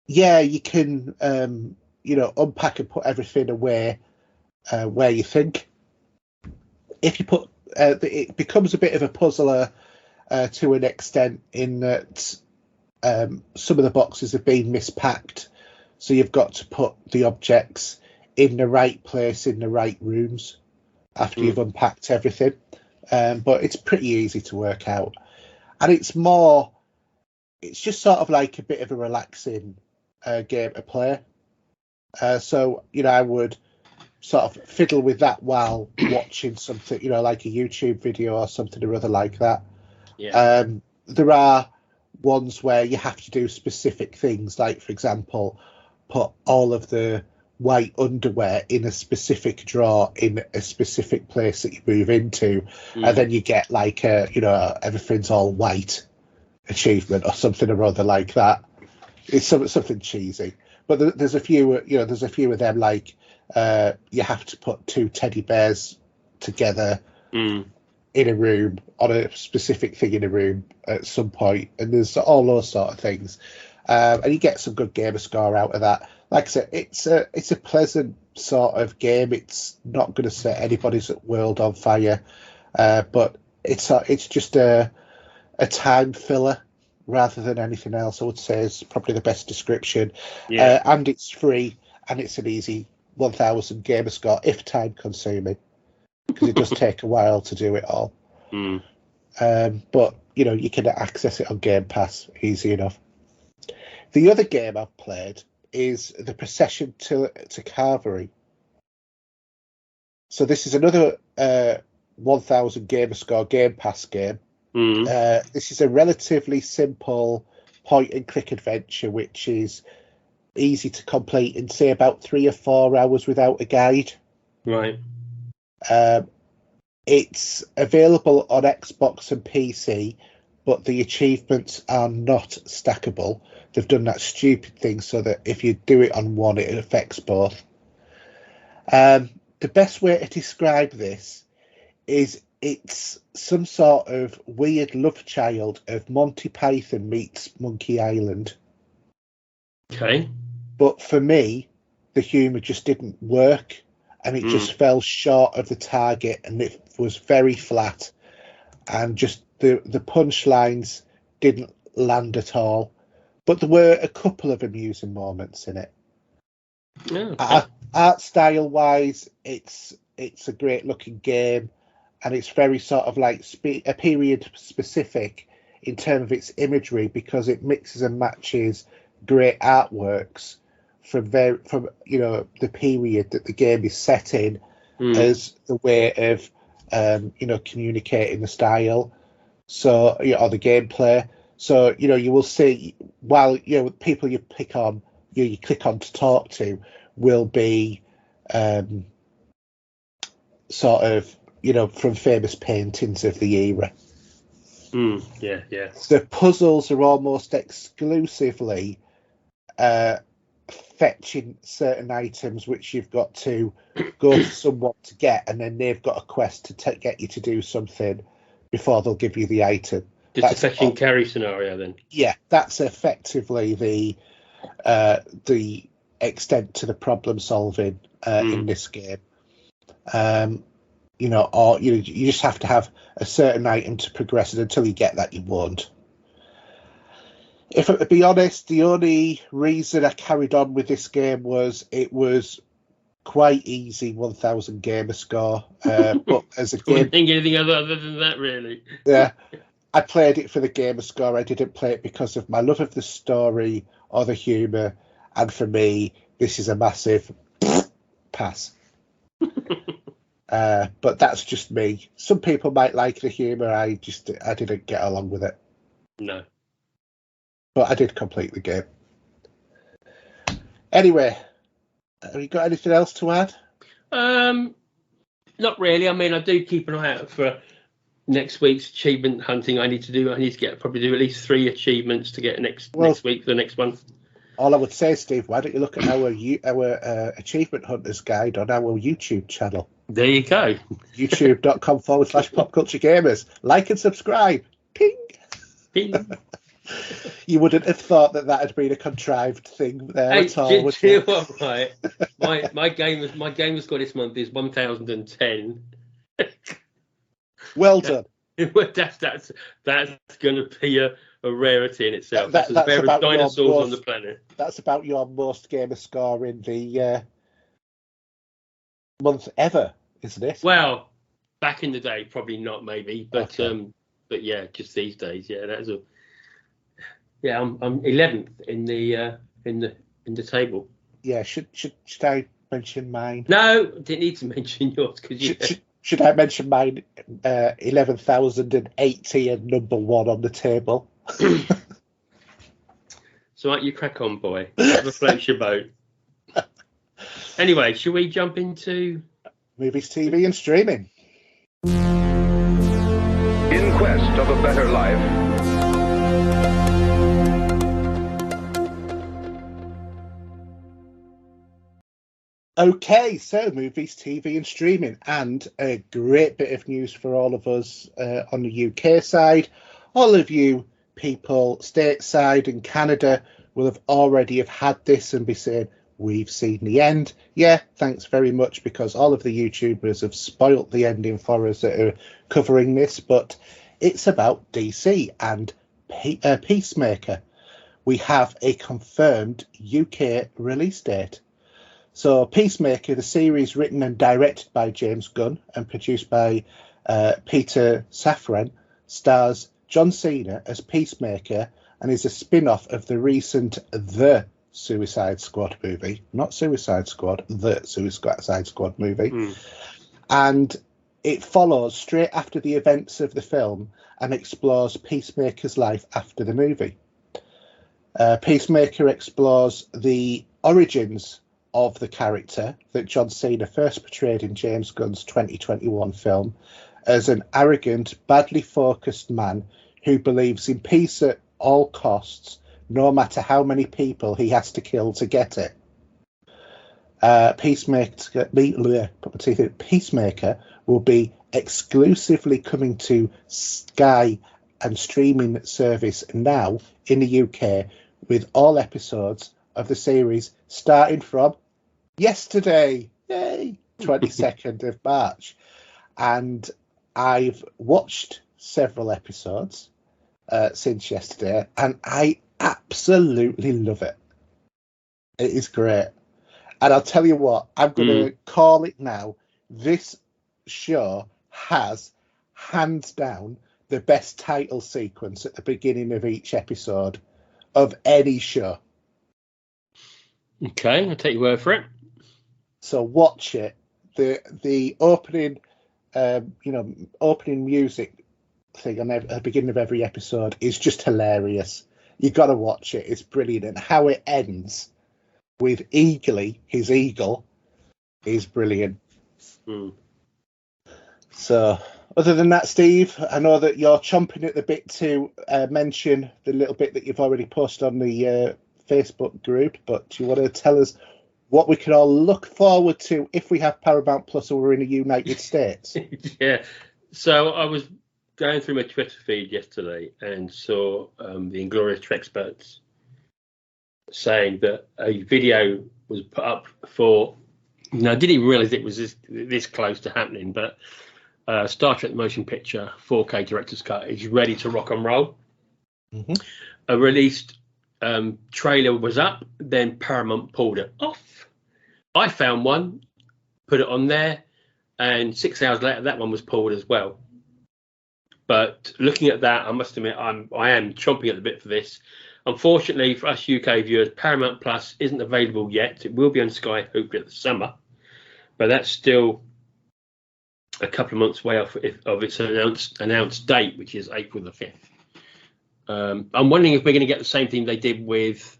Speaker 2: yeah, you can unpack and put everything away where you think. If you put it becomes a bit of a puzzler to an extent, in that some of the boxes have been mispacked, so you've got to put the objects in the right place in the right rooms after you've unpacked everything. But it's pretty easy to work out, and it's just sort of like a bit of a relaxing game to play. So, you know, I would sort of fiddle with that while watching something, you know, like a YouTube video or something or other like that. There are ones where you have to do specific things, like, for example, put all of the white underwear in a specific drawer in a specific place that you move into, and then you get like everything's all white achievement or something or other like that. It's something cheesy, but there's a few of them, like you have to put two teddy bears together in a room on a specific thing in a room at some point, and there's all those sort of things, and you get some good gamer score out of that. Like I said, it's a pleasant sort of game. It's not going to set anybody's world on fire, but it's just a time filler rather than anything else. I would say is probably the best description. And it's free, and it's an easy 1,000 gamer score, if time consuming, because it does take a while to do it all. But you know, you can access it on Game Pass easy enough. The other game I've played is the Procession to Calvery. So this is another 1,000 gamer score Game Pass game. This is a relatively simple point-and-click adventure, which is easy to complete in, say, about 3 or 4 hours without a guide.
Speaker 3: Right.
Speaker 2: It's available on Xbox and PC, but the achievements are not stackable. They've done that stupid thing so that if you do it on one, it affects both. The best way to describe this is it's some sort of weird love child of Monty Python meets Monkey Island.
Speaker 3: Okay.
Speaker 2: But for me, the humour just didn't work, and it just fell short of the target, and it was very flat, and just the punchlines didn't land at all. But there were a couple of amusing moments in it.
Speaker 3: Yeah, okay.
Speaker 2: Art style wise, it's a great looking game, and it's very sort of like a period specific in terms of its imagery, because it mixes and matches great artworks from the period that the game is set in as the way of communicating the style, so or the gameplay. So you will see, while people you pick on, you click on to talk to, will be sort of from famous paintings of the era.
Speaker 3: Yeah.
Speaker 2: The puzzles are almost exclusively fetching certain items which you've got to go to someone to get, and then they've got a quest to get you to do something before they'll give you the item.
Speaker 3: Just a fetch and carry scenario then. Yeah,
Speaker 2: that's effectively the extent to the problem solving in this game. Or you just have to have a certain item to progress, and until you get that, you won't. If to be honest, the only reason I carried on with this game was it was quite easy 1,000 gamer score. But as a game,
Speaker 3: couldn't think anything other than that, really.
Speaker 2: Yeah, I played it for the gamer score. I didn't play it because of my love of the story or the humour. And for me, this is a massive pass. But that's just me. Some people might like the humour. I didn't get along with it.
Speaker 3: No.
Speaker 2: But I did complete the game. Anyway, have you got anything else to add?
Speaker 3: Not really. I mean, I do keep an eye out for next week's achievement hunting. I need to probably do at least 3 achievements to get next week for the next one.
Speaker 2: All I would say, Steve, why don't you look at our achievement hunters guide on our YouTube channel?
Speaker 3: There you go.
Speaker 2: youtube.com/popculturegamers. Like and subscribe. Ping.
Speaker 3: Ping.
Speaker 2: You wouldn't have thought that had been a contrived thing there at all.
Speaker 3: Do you know what, right? My game score this month is 1,010.
Speaker 2: Well done.
Speaker 3: That's going to be a rarity in itself. That's as rare as dinosaurs on the planet.
Speaker 2: That's about your most gamer score in the month ever, isn't it?
Speaker 3: Well, back in the day, probably not, maybe, but okay. But yeah, just these days, yeah, that's a. Yeah, I'm 11th in the table. Yeah, should
Speaker 2: I mention mine?
Speaker 3: No, didn't need to mention yours because
Speaker 2: should I mention mine? 11,080 and number 1 on the table.
Speaker 3: So you crack on, boy. Never floats your boat. Anyway, shall we jump into
Speaker 2: movies, TV, and streaming?
Speaker 1: In quest of a better life.
Speaker 2: Okay, so movies, TV and streaming, and a great bit of news for all of us on the UK side. All of you people stateside in Canada will have already had this and be saying, we've seen the end. Yeah, thanks very much, because all of the YouTubers have spoilt the ending for us that are covering this, but it's about DC and Peacemaker. We have a confirmed UK release date. So Peacemaker, the series written and directed by James Gunn and produced by Peter Safran, stars John Cena as Peacemaker and is a spin-off of the recent The Suicide Squad movie. Not Suicide Squad, the Suicide Squad movie.
Speaker 3: Mm.
Speaker 2: And it follows straight after the events of the film and explores Peacemaker's life after the movie. Peacemaker explores the origins of the character that John Cena first portrayed in James Gunn's 2021 film as an arrogant, badly focused man who believes in peace at all costs, no matter how many people he has to kill to get it. Peacemaker will be exclusively coming to Sky and streaming service now in the UK, with all episodes of the series starting from yesterday, yay, 22nd of March. And I've watched several episodes since yesterday, and I absolutely love it. It is great. And I'll tell you what, I'm going to call it now. This show has, hands down, the best title sequence at the beginning of each episode of any show.
Speaker 3: Okay, I'll take your word for it.
Speaker 2: So watch it. The opening, opening music thing on the beginning of every episode is just hilarious. You've got to watch it. It's brilliant. And how it ends with Eagly, his eagle, is brilliant.
Speaker 3: Mm.
Speaker 2: So, other than that, Steve, I know that you're chomping at the bit to mention the little bit that you've already posted on the Facebook group, but do you want to tell us what we can all look forward to if we have Paramount Plus or we're in the United States?
Speaker 3: Yeah. So I was going through my Twitter feed yesterday and saw the Inglorious Trexperts saying that a video was put up for, I didn't even realise it was this close to happening, but Star Trek Motion Picture 4K Director's Cut is ready to rock and roll.
Speaker 2: Mm-hmm.
Speaker 3: A released trailer was up, then Paramount pulled it off. I found one, put it on there, and 6 hours later that one was pulled as well. But looking at that, I must admit I am chomping at the bit for this. Unfortunately for us UK viewers, Paramount Plus isn't available yet. It will be on Sky hopefully at the summer, but that's still a couple of months away off of its announced date, which is April the 5th. I'm wondering if we're going to get the same thing they did with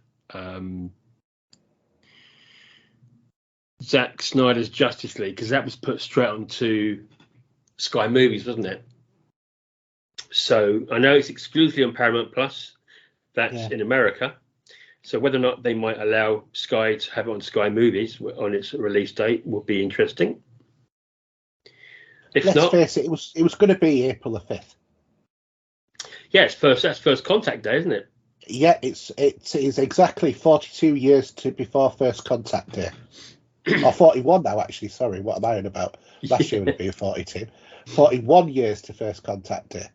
Speaker 3: Zack Snyder's Justice League, because that was put straight onto Sky Movies, wasn't it? So I know it's exclusively on Paramount Plus. That's in America. So whether or not they might allow Sky to have it on Sky Movies on its release date would be interesting. If
Speaker 2: Let's
Speaker 3: not,
Speaker 2: face it, it was going to be April the 5th.
Speaker 3: Yeah, that's first contact day, isn't it?
Speaker 2: Yeah, it is exactly 42 years before First Contact Day. Or 41 now, actually. Sorry, what am I on about? Last year would have been 42. 41 years to First Contact Day.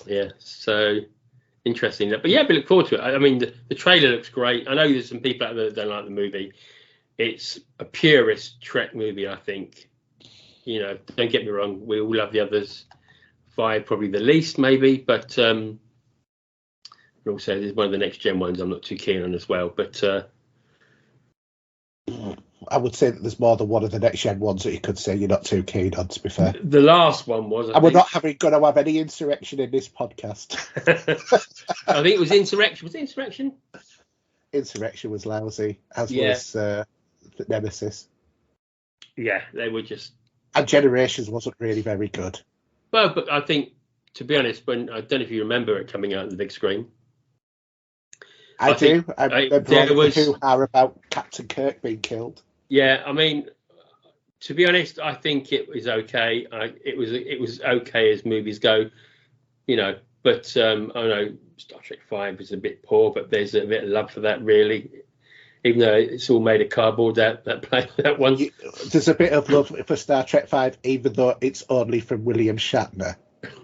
Speaker 3: Yeah, so interesting. But yeah, we look forward to it. I mean, the trailer looks great. I know there's some people out there that don't like the movie. It's a purist Trek movie, I think. You know, don't get me wrong. We all love the others. 5 probably the least, maybe. But also, there's one of the next gen ones I'm not too keen on as well. But
Speaker 2: I would say that there's more than one of the next gen ones that you could say you're not too keen on, to be fair.
Speaker 3: The last one was.
Speaker 2: We're not going to have any insurrection in this podcast.
Speaker 3: I think it was Insurrection. Was it Insurrection?
Speaker 2: Insurrection was lousy, as was Nemesis.
Speaker 3: Yeah, they were just.
Speaker 2: And Generations wasn't really very good.
Speaker 3: Well, but I think, to be honest, I don't know if you remember it coming out on the big screen.
Speaker 2: I do. I remember there was hoo-ha about Captain Kirk being killed.
Speaker 3: Yeah, I mean, to be honest, I think it was okay. It was okay as movies go, you know. But I know Star Trek 5 is a bit poor, but there's a bit of love for that, really. Even though it's all made of cardboard, that one.
Speaker 2: There's a bit of love for Star Trek 5, even though it's only from William Shatner.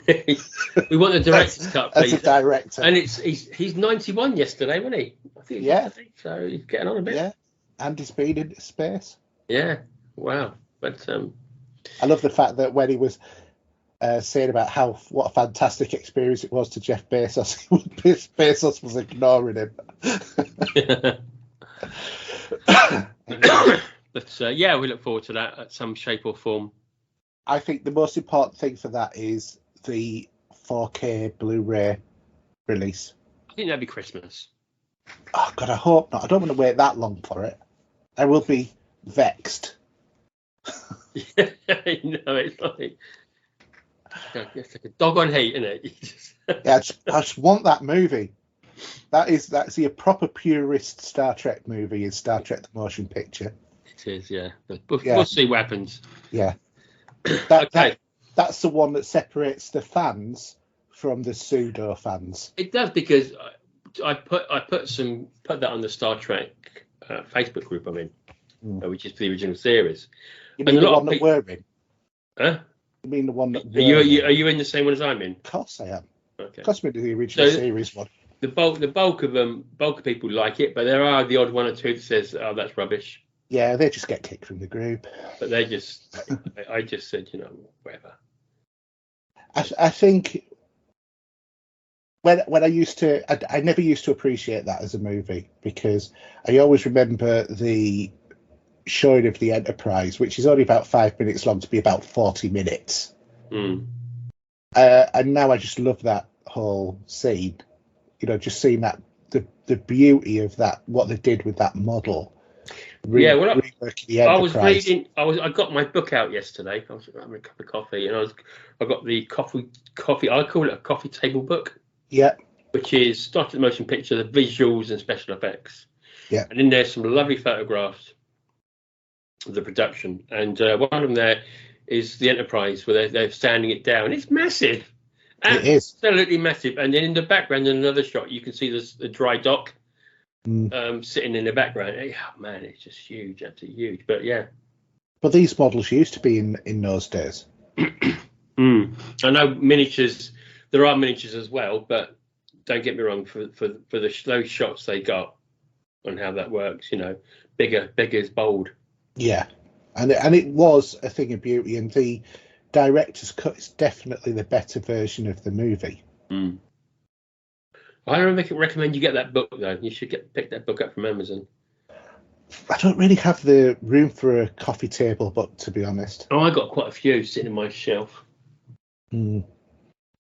Speaker 3: We want the director's cut, please.
Speaker 2: As a director.
Speaker 3: And he's 91 yesterday, wasn't he? I think so he's getting on a bit.
Speaker 2: Yeah, and he's been into space.
Speaker 3: Yeah, wow. But
Speaker 2: I love the fact that when he was saying about what a fantastic experience it was to Jeff Bezos, Bezos was ignoring him.
Speaker 3: But yeah, we look forward to that at some shape or form.
Speaker 2: I think the most important thing for that is the 4K Blu-ray release.
Speaker 3: I think that'd be Christmas.
Speaker 2: Oh God, I hope not. I don't want to wait that long for it. I will be vexed.
Speaker 3: Yeah, it's like a dog on heat, isn't it?
Speaker 2: Yeah, I just want that movie. That's the proper purist Star Trek movie, is Star Trek the Motion Picture.
Speaker 3: It is, yeah. We'll see what happens.
Speaker 2: Yeah.
Speaker 3: Okay.
Speaker 2: That's the one that separates the fans from the pseudo fans.
Speaker 3: It does, because I put that on the Star Trek Facebook group I'm in, which is the original series.
Speaker 2: You mean the one that we're in?
Speaker 3: Huh?
Speaker 2: You mean the one that
Speaker 3: are you in the same one as I'm in?
Speaker 2: Of course I am.
Speaker 3: Okay.
Speaker 2: Of course I'm in the original series one.
Speaker 3: The bulk of people like it, but there are the odd one or two that says, "Oh, that's rubbish."
Speaker 2: Yeah, they just get kicked from the group.
Speaker 3: But I just said, whatever.
Speaker 2: I think when I never used to appreciate that as a movie, because I always remember the showing of the Enterprise, which is only about 5 minutes long, to be about 40 minutes. And now I just love that whole scene. Just seeing that the beauty of that, what they did with that model.
Speaker 3: I was reading. I got my book out yesterday. I was having a cup of coffee, and I got the coffee. I call it a coffee table book.
Speaker 2: Yeah. Which
Speaker 3: is Star Trek the Motion Picture, the visuals and special effects.
Speaker 2: Yeah.
Speaker 3: And in there's some lovely photographs of the production, and one of them there is the Enterprise, where they're standing it down. It's massive.
Speaker 2: It is
Speaker 3: absolutely massive. And then in the background, in another shot, you can see the dry dock sitting in the background. Oh, man, it's just huge, absolutely huge. But yeah.
Speaker 2: But these models used to be in those days.
Speaker 3: I know miniatures. There are miniatures as well, but don't get me wrong. For those shots they got on how that works, bigger is bold.
Speaker 2: Yeah, and it was a thing of beauty, and the director's cut is definitely the better version of the movie.
Speaker 3: I don't recommend you get that book though. You should pick that book up from Amazon.
Speaker 2: I don't really have the room for a coffee table book, to be honest.
Speaker 3: Oh, I got quite a few sitting in my shelf.
Speaker 2: You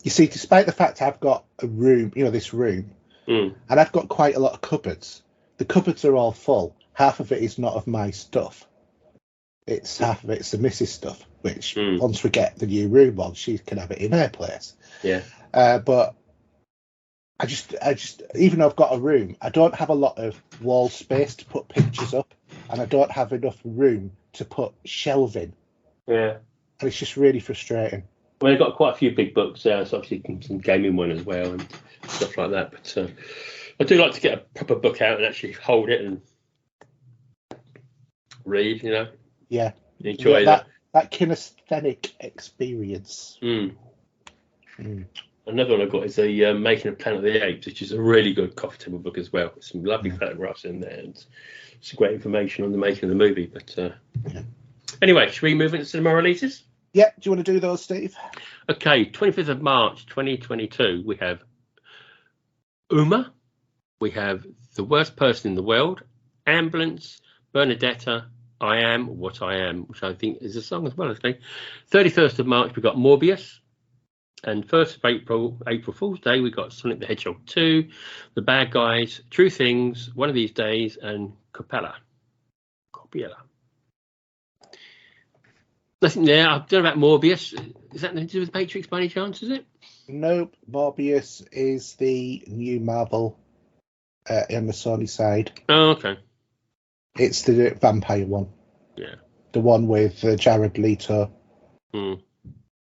Speaker 2: see, despite the fact I've got a room, this room, and I've got quite a lot of cupboards. The cupboards are all full. Half of it is not of my stuff. Half of it's the missus stuff, which once we get the new room on, she can have it in her place.
Speaker 3: Yeah.
Speaker 2: But I just, even though I've got a room, I don't have a lot of wall space to put pictures up, and I don't have enough room to put shelving.
Speaker 3: Yeah.
Speaker 2: And it's just really frustrating.
Speaker 3: Well, I've got quite a few big books there, so obviously some gaming one as well and stuff like that. But I do like to get a proper book out and actually hold it and read,
Speaker 2: Yeah.
Speaker 3: Enjoy
Speaker 2: that kinesthetic experience.
Speaker 3: Another one I've got is the Making of Planet of the Apes, which is a really good coffee table book as well. Some lovely photographs in there and some great information on the making of the movie. But anyway, should we move into cinema releases?
Speaker 2: Yeah, do you want to do those, Steve?
Speaker 3: Okay, 25th of March 2022, we have Uma, we have The Worst Person in the World, Ambulance, Bernadetta, I Am What I Am, which I think is a song as well, actually. 31st of March, we got Morbius. And 1st of April Fool's Day, we got Sonic the Hedgehog 2, The Bad Guys, True Things, One of These Days, and Coppola. Nothing there. I don't know about Morbius. Is that nothing to do with Matrix by any chance, is it?
Speaker 2: Nope. Morbius is the new Marvel on the Sony side.
Speaker 3: Oh, okay.
Speaker 2: It's the vampire one.
Speaker 3: Yeah.
Speaker 2: The one with Jared Leto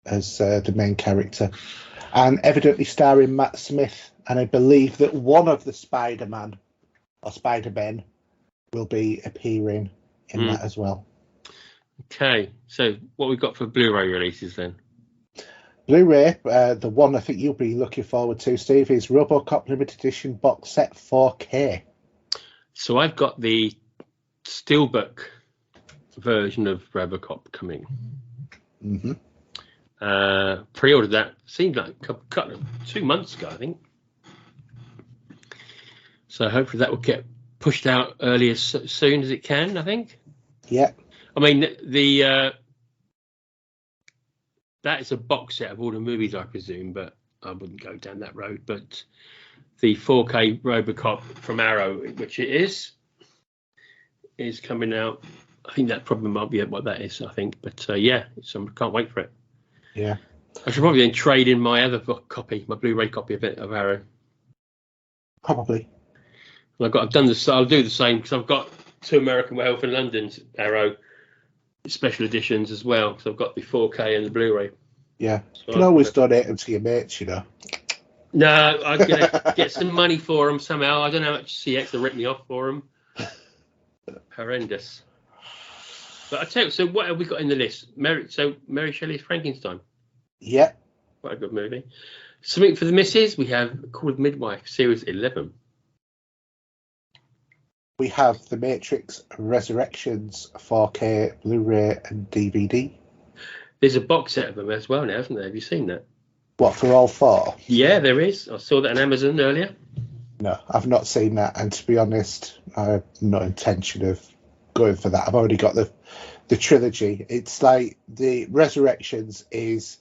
Speaker 2: as the main character. And evidently starring Matt Smith. And I believe that one of the Spider-Man or Spider-Men will be appearing in that as well.
Speaker 3: Okay, so what we've got for Blu-ray releases then?
Speaker 2: Blu-ray, the one I think you'll be looking forward to, Steve, is Robocop Limited Edition Box Set 4K.
Speaker 3: So I've got the Steelbook version of Robocop coming. Pre-ordered that, seemed like a couple of 2 months ago, I think. So hopefully that will get pushed out early as soon as it can, I think.
Speaker 2: Yeah.
Speaker 3: I mean, the that is a box set of all the movies, I presume, but I wouldn't go down that road. But the 4K Robocop from Arrow, which it is coming out. I think that probably might be what that is, I think. But yeah, I can't wait for it.
Speaker 2: Yeah.
Speaker 3: I should probably then trade in my other copy, my Blu-ray copy of Arrow.
Speaker 2: Probably.
Speaker 3: I've done this. I'll do the same because I've got 2 American Werewolf in London's Arrow special editions as well. So I've got the 4K and the Blu-ray.
Speaker 2: Yeah,
Speaker 3: so
Speaker 2: you can always donate them to your mates, you know.
Speaker 3: No, I'm gonna get some money for them somehow. I don't know how much CX have written me off for them. Horrendous. But I tell you, so what have we got in the list? Mary Shelley's Frankenstein.
Speaker 2: Yeah.
Speaker 3: Quite a good movie. Something for the missus. We have Called Midwife, Series 11.
Speaker 2: We have The Matrix Resurrections 4K, Blu-ray and DVD.
Speaker 3: There's a box set of them as well now, isn't there? Have you seen that?
Speaker 2: What, for all 4?
Speaker 3: Yeah, there is. I saw that on Amazon earlier.
Speaker 2: No, I've not seen that, and to be honest, I have no intention of going for that. I've already got the trilogy. It's like the Resurrections is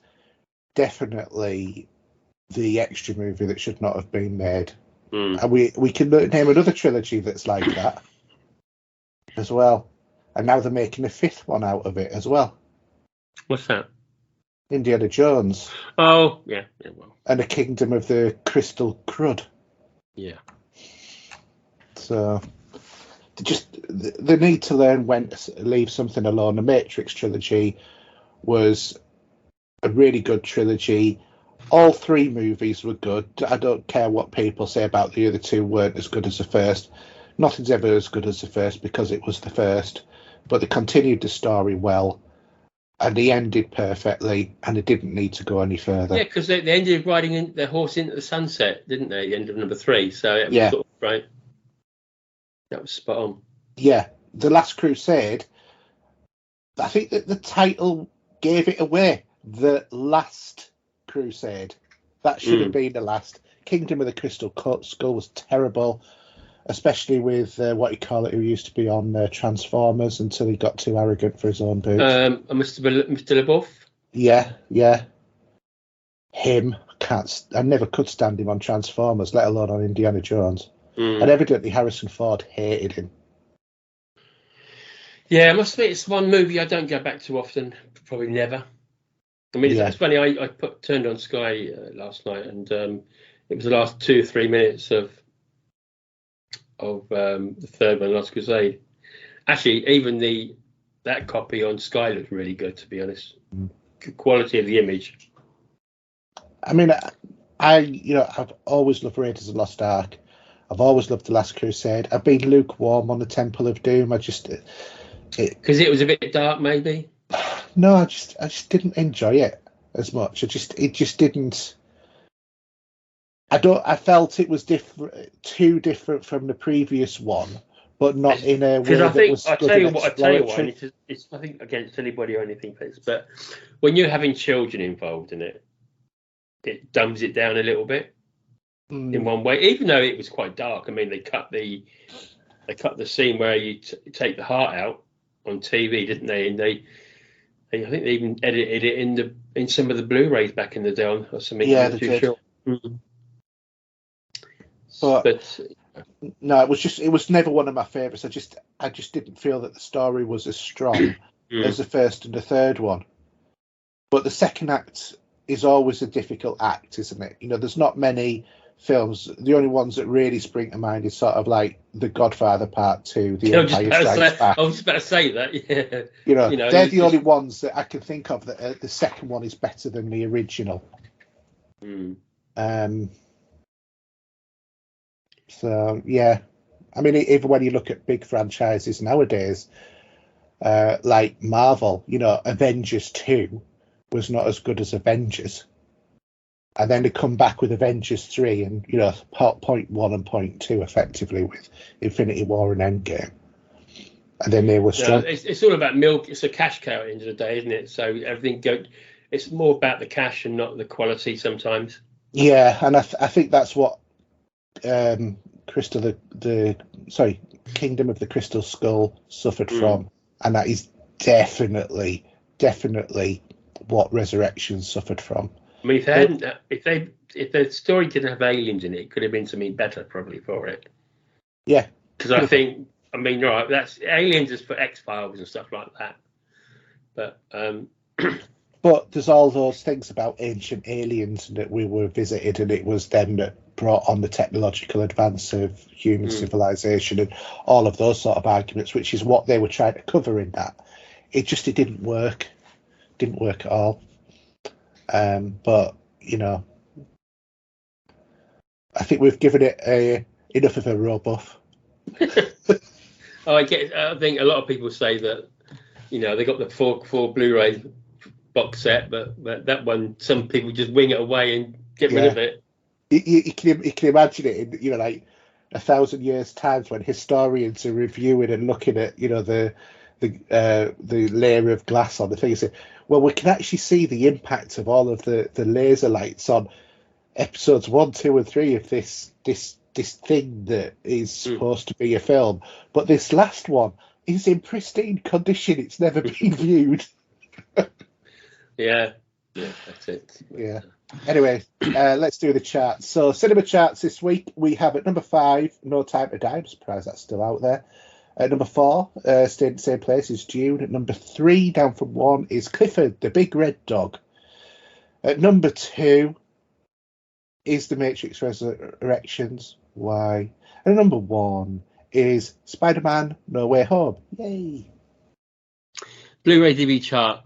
Speaker 2: definitely the extra movie that should not have been made. And we can name another trilogy that's like that as well. And now they're making a 5th one out of it as well.
Speaker 3: What's that?
Speaker 2: Indiana Jones.
Speaker 3: Oh, yeah well.
Speaker 2: And a Kingdom of the Crystal Crud.
Speaker 3: Yeah.
Speaker 2: So they need to learn when to leave something alone. The Matrix trilogy was a really good trilogy. All 3 movies were good. I don't care what people say about the other 2 weren't as good as the first. Nothing's ever as good as the first because it was the first. But they continued the story well. And they ended perfectly. And they didn't need to go any further.
Speaker 3: Yeah, because they ended riding their horse into the sunset, didn't they? At the end of number 3. So it was sort of, right. That was spot on. Yeah.
Speaker 2: The Last Crusade, I think that the title gave it away. The Last Crusade. That should have been the last. Kingdom of the Crystal Skull was terrible, especially with what you call it, who used to be on Transformers until he got too arrogant for his own boots.
Speaker 3: Mr. LeBouf?
Speaker 2: Yeah. Him. I never could stand him on Transformers, let alone on Indiana Jones. And evidently Harrison Ford hated him.
Speaker 3: Yeah, I must admit, it's one movie I don't go back to often. Probably never. I mean, it's funny. I turned on Sky last night, and it was the last 2 or 3 minutes of the third one, Last Crusade. Actually, even that copy on Sky looked really good, to be honest. The quality of the image.
Speaker 2: I mean, I've always loved Raiders of the Lost Ark. I've always loved The Last Crusade. I've been lukewarm on the Temple of Doom.
Speaker 3: Because it was a bit dark, maybe.
Speaker 2: No, I just didn't enjoy it as much. It just didn't. I felt it was too different from the previous one, but not in a way that was good. I tell you what, it's nothing
Speaker 3: against anybody or anything, but when you're having children involved in it, it dumbs it down a little bit in one way. Even though it was quite dark, I mean, they cut the scene where you take the heart out on TV, didn't they? And I think they even edited it in some of the Blu-rays back in the day or something.
Speaker 2: Yeah, they did.
Speaker 3: Sure.
Speaker 2: But no, it was never one of my favourites. I just didn't feel that the story was as strong as the first and the third one. But the second act is always a difficult act, isn't it? There's not many films. The only ones that really spring to mind is sort of like the Godfather Part Two, the Empire Strikes Back.
Speaker 3: I was just about to say that. Yeah.
Speaker 2: They're the only ones that I can think of that the second one is better than the original. So yeah, I mean, even when you look at big franchises nowadays, like Marvel, Avengers 2 was not as good as Avengers. And then they come back with Avengers 3 and, point 1 and point 2 effectively with Infinity War and Endgame. And then they were strong.
Speaker 3: It's all about milk. It's a cash cow at the end of the day, isn't it? So everything it's more about the cash and not the quality sometimes.
Speaker 2: Yeah, and I think that's what Kingdom of the Crystal Skull suffered from, and that is definitely what Resurrection suffered from.
Speaker 3: I mean, if the story didn't have aliens in it, it could have been something better probably for it.
Speaker 2: Yeah,
Speaker 3: because I think, I mean, right, that's aliens is for X-Files and stuff like that, but
Speaker 2: but there's all those things about ancient aliens that we were visited, and it was them that brought on the technological advance of human civilization and all of those sort of arguments, which is what they were trying to cover in that. It didn't work at all. But you know, I think we've given it enough of a rub-off.
Speaker 3: I think a lot of people say that, you know, they got the four Blu-ray box set, but that one, some people just wing it away and get rid of it.
Speaker 2: You can imagine it in, you know, like 1,000 years' times when historians are reviewing and looking at, you know, the layer of glass on the thing. Say, well, we can actually see the impact of all of the laser lights on episodes 1, 2, and 3 of this thing that is supposed to be a film, but this last one is in pristine condition. It's never been viewed.
Speaker 3: Yeah, that's it.
Speaker 2: Yeah. Anyway, let's do the charts. So, cinema charts this week, we have at number 5, No Time to Die. I'm surprised that's still out there. At number 4, staying in the same place, is Dune. At number 3, down from 1, is Clifford, the Big Red Dog. At number 2 is The Matrix Resurrections. Why? And number 1 is Spider-Man No Way Home. Yay!
Speaker 3: Blu-ray DVD chart,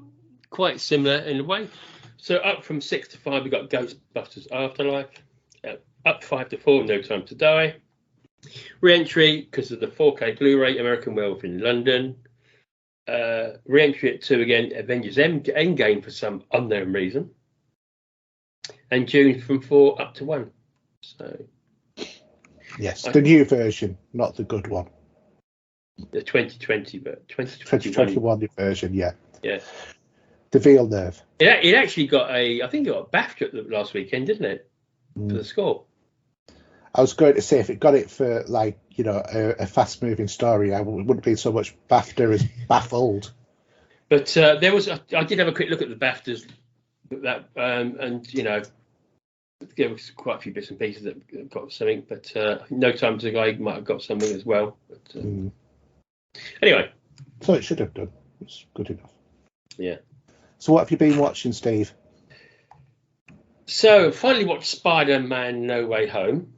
Speaker 3: quite similar in a way. So up from 6 to 5, we got Ghostbusters Afterlife. Up 5 to 4, No Time to Die. Re-entry, because of the 4K Blu-ray, American Werewolf in London. Re-entry at 2 again, Avengers Endgame for some unknown reason. And June from 4 up to 1. So,
Speaker 2: yes, the new version, not the good one.
Speaker 3: The 2020, but
Speaker 2: 2021 version, yeah.
Speaker 3: Yeah.
Speaker 2: The Villeneuve.
Speaker 3: It actually got I think it got a BAFTA last weekend, didn't it? For the score.
Speaker 2: I was going to say, if it got it for, like, you know, a fast-moving story, I wouldn't be so much BAFTA as baffled.
Speaker 3: But I did have a quick look at the BAFTAs, and, you know, there was quite a few bits and pieces that got something, but No Time to Die might have got something as well. But anyway.
Speaker 2: So it should have done. It's good enough.
Speaker 3: Yeah.
Speaker 2: So what have you been watching, Steve?
Speaker 3: So finally watched Spider-Man No Way Home.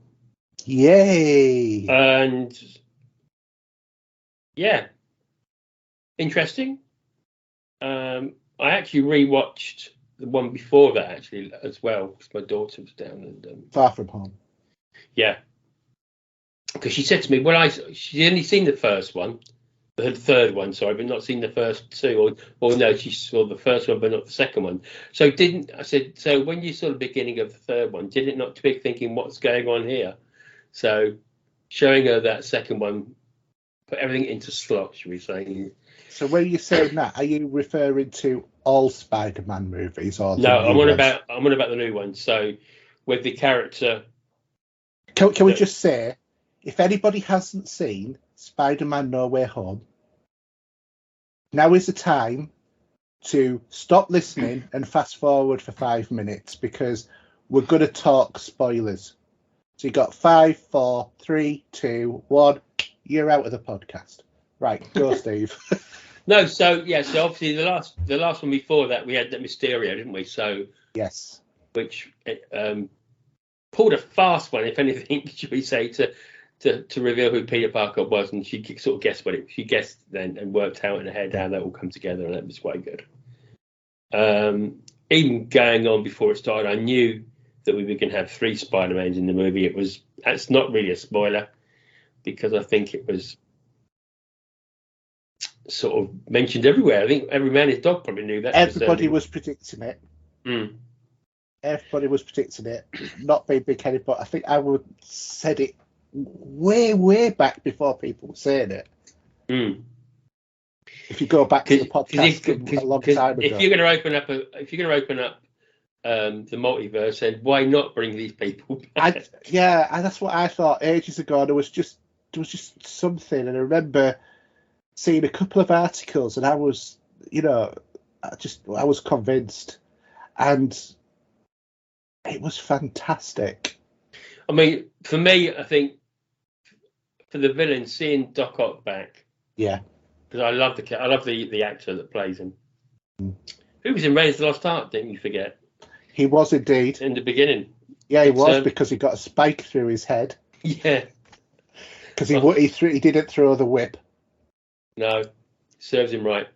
Speaker 2: Yay!
Speaker 3: And yeah, interesting. I actually rewatched the one before that actually as well, because my daughter was down and
Speaker 2: Far From Home.
Speaker 3: Yeah, because she said to me, well, she's only seen the first one, the third one, sorry, but not seen the first two, or no, she saw the first one but not the second one. So I said, so when you saw the beginning of the third one, did it not be thinking what's going on here? So showing her that second one put everything into slot, should we say?
Speaker 2: So when you say that, are you referring to all Spider-Man movies, or
Speaker 3: no? I'm on about the new one. So with the character.
Speaker 2: Can we just say, if anybody hasn't seen Spider-Man No Way Home, now is the time to stop listening and fast forward for 5 minutes, because we're going to talk spoilers. So you got 5, 4, 3, 2, 1. You're out of the podcast. Right, go, Steve.
Speaker 3: No, so obviously the last one before that we had that Mysterio, didn't we? So
Speaker 2: yes,
Speaker 3: which pulled a fast one, if anything, should we say, to reveal who Peter Parker was, and she sort of guessed she guessed then and worked out in her head how that all come together, and that was quite good. Even going on before it started, I knew that we were going to have 3 Spider-Mans in the movie. That's not really a spoiler, because I think it was sort of mentioned everywhere. I think every man his dog probably knew that.
Speaker 2: Everybody was predicting it.
Speaker 3: Mm.
Speaker 2: Everybody was predicting it. Not being big-headed, but I think I would said it way back before people were saying it.
Speaker 3: Mm.
Speaker 2: If you go back to the podcast a long time ago.
Speaker 3: If you're going to open up the multiverse, and why not bring these people back?
Speaker 2: And that's what I thought ages ago. There was just something, and I remember seeing a couple of articles, and I was, I was convinced, and it was fantastic.
Speaker 3: I mean, for me, I think for the villain, seeing Doc Ock back,
Speaker 2: yeah,
Speaker 3: because I love the actor that plays him. Who was in Raiders of the Lost Ark? Didn't you forget?
Speaker 2: He was indeed
Speaker 3: in the beginning.
Speaker 2: Yeah, he was, because he got a spike through his head.
Speaker 3: Yeah,
Speaker 2: because he didn't throw the whip.
Speaker 3: No, serves him right.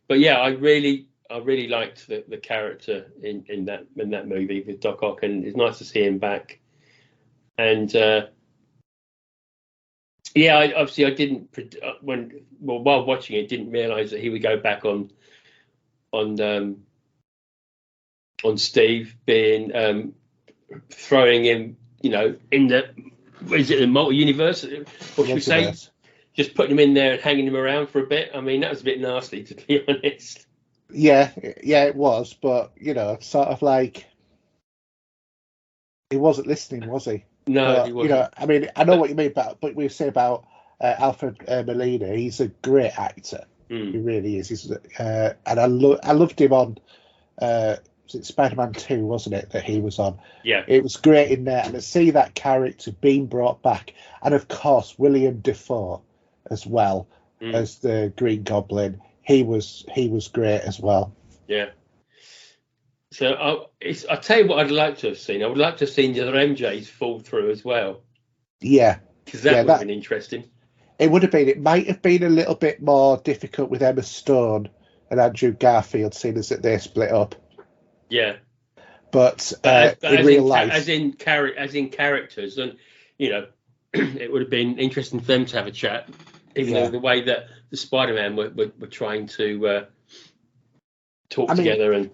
Speaker 3: But yeah, I really liked the character in that movie with Doc Ock, and it's nice to see him back. And I didn't while watching it, didn't realise that he would go back on Steve being throwing him, in the multi-universe, what should we say? Just putting him in there and hanging him around for a bit. I mean, that was a bit nasty, to be honest.
Speaker 2: Yeah, it was, but sort of like he wasn't listening, was he?
Speaker 3: No, he wasn't.
Speaker 2: I mean, I know what you mean, but we say about Alfred Molina, he's a great actor. He really is. And I loved him on Spider-Man 2, wasn't it, that he was on?
Speaker 3: Yeah.
Speaker 2: It was great in there, and to see that character being brought back, and of course William Dafoe as well as the Green Goblin. He was great as well. Yeah.
Speaker 3: So I'll tell you what I'd like to have seen. I would like to have seen the other MJs fall through as well.
Speaker 2: Yeah.
Speaker 3: Because that would have been interesting.
Speaker 2: It would have been. It might have been a little bit more difficult with Emma Stone and Andrew Garfield, seeing as that they split up.
Speaker 3: Yeah.
Speaker 2: But in real life,
Speaker 3: as in characters, and it would have been interesting for them to have a chat. Even though the way that the Spider-Man were trying to talk together, and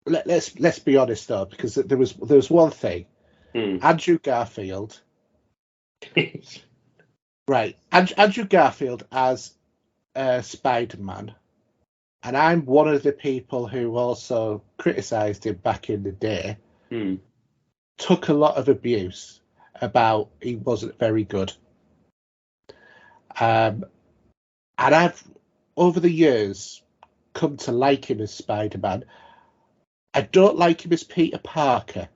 Speaker 2: let's be honest though, because there was one thing. Andrew Garfield, right? Andrew Garfield as Spider-Man, and I'm one of the people who also criticised him back in the day. Took a lot of abuse about he wasn't very good. And I've, over the years, come to like him as Spider-Man. I don't like him as Peter Parker.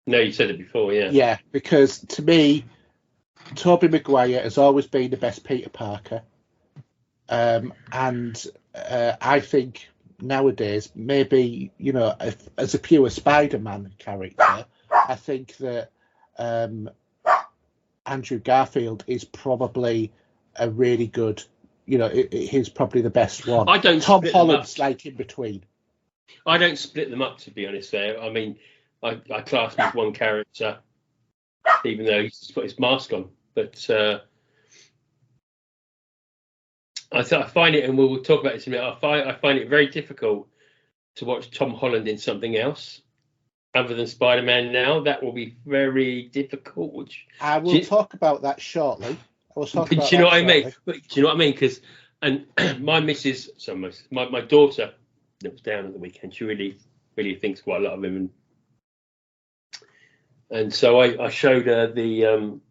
Speaker 3: No, you said it before, yeah.
Speaker 2: Yeah, because to me, Tobey Maguire has always been the best Peter Parker. And I think nowadays, maybe, as a pure Spider-Man character, I think that Andrew Garfield is probably a really good, he's probably the best one. Tom Holland's like in between.
Speaker 3: I don't split them up, to be honest. There, I mean, I class him as one character, even though he's put his mask on. But I find it, and we'll talk about this in a minute. I find it very difficult to watch Tom Holland in something else other than Spider-Man now. That will be very difficult. Which
Speaker 2: I will talk about that shortly.
Speaker 3: Do you know what I mean? Do you know what I mean? Because my missus, my daughter that was down at the weekend, she really thinks quite a lot of him, and so I showed her the one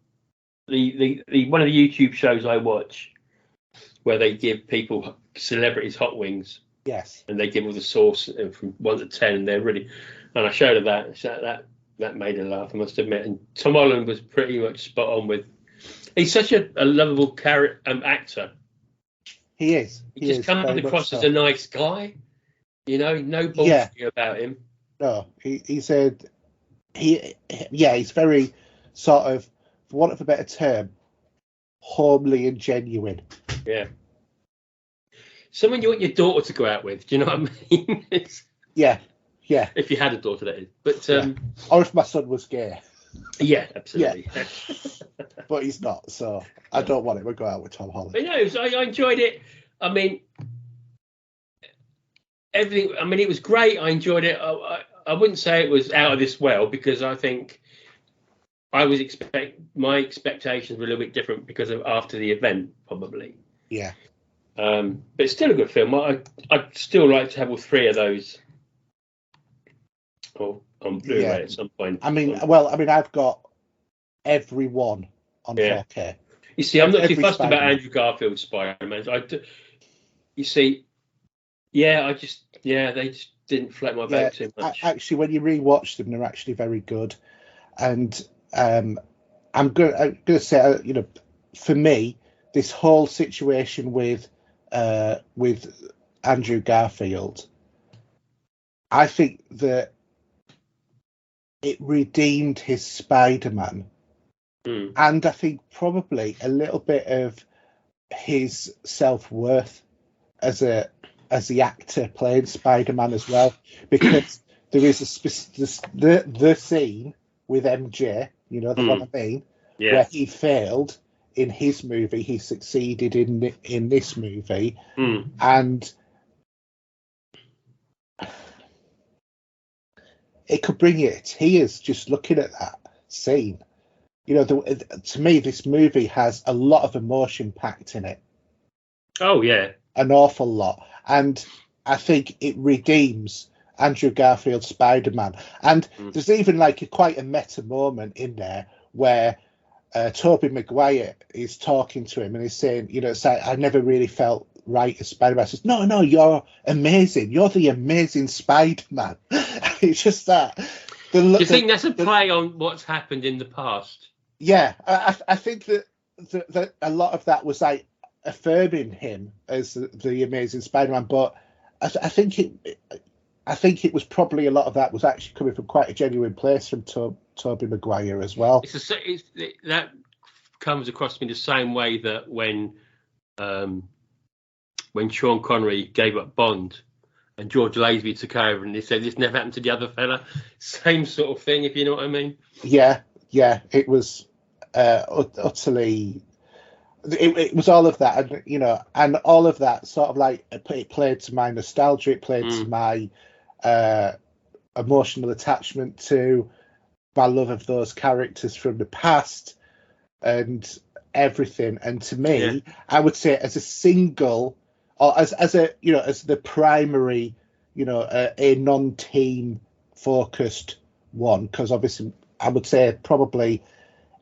Speaker 3: of the YouTube shows I watch, where they give people, celebrities, hot wings.
Speaker 2: Yes. And
Speaker 3: they give all the sauce from 1 to 10, and they're really. And I showed her that. So that made her laugh, I must admit. And Tom Holland was pretty much spot on with. He's such a lovable actor.
Speaker 2: He is.
Speaker 3: He just comes across as a nice guy. No bullshit about him.
Speaker 2: No, he's very sort of, for want of a better term, homely and genuine.
Speaker 3: Yeah. Someone you want your daughter to go out with. Do you know what I mean?
Speaker 2: Yeah.
Speaker 3: If you had a daughter, that is. But
Speaker 2: or if my son was gay.
Speaker 3: Yeah, absolutely. Yeah.
Speaker 2: But he's not, so I don't want him to go out with Tom Holland.
Speaker 3: But no, I enjoyed it. I mean, everything. I mean, it was great. I enjoyed it. I wouldn't say it was out of this world, because I think my expectations were a little bit different because of after the event, probably.
Speaker 2: Yeah.
Speaker 3: But it's still a good film. I'd still like to have all three of those or on Blu-ray at some point.
Speaker 2: I mean, I've got every one on 4K.
Speaker 3: You see, I'm not too
Speaker 2: Every
Speaker 3: fussed about
Speaker 2: Spider-Man.
Speaker 3: Andrew Garfield Spider-Man. You see, they just didn't float my boat too much.
Speaker 2: Actually, when you rewatch them, they're actually very good. And I'm going to say, for me, this whole situation with Andrew Garfield, I think that it redeemed his Spider-Man, and I think probably a little bit of his self-worth as the actor playing Spider-Man as well, because there is the scene with MJ, the one I mean, where he failed in his movie, he succeeded in this movie, and it could bring you to tears just looking at that scene. To me, this movie has a lot of emotion packed in it.
Speaker 3: Oh yeah,
Speaker 2: an awful lot, and I think it redeems Andrew Garfield's Spider-Man. And there's even quite a meta moment in there where Tobey Maguire is talking to him and he's saying, it's like, I never really felt right as Spider-Man. He says, no, you're amazing. You're the amazing Spider-Man. It's just that. Do you
Speaker 3: think that's a play on what's happened in the past?
Speaker 2: Yeah, I think that a lot of that was affirming him as the amazing Spider-Man, but I think it was probably a lot of that was actually coming from quite a genuine place from Tobey Maguire as well.
Speaker 3: That comes across to me the same way that when Sean Connery gave up Bond and George Lazenby took over and they said this never happened to the other fella, same sort of thing, if you know what I mean. Yeah,
Speaker 2: it was utterly. It was all of that, and all of that sort of it played to my nostalgia, it played to my emotional attachment to my love of those characters from the past and everything. And to me, I would say as a single, or as the primary, a non-team focused one, because obviously I would say probably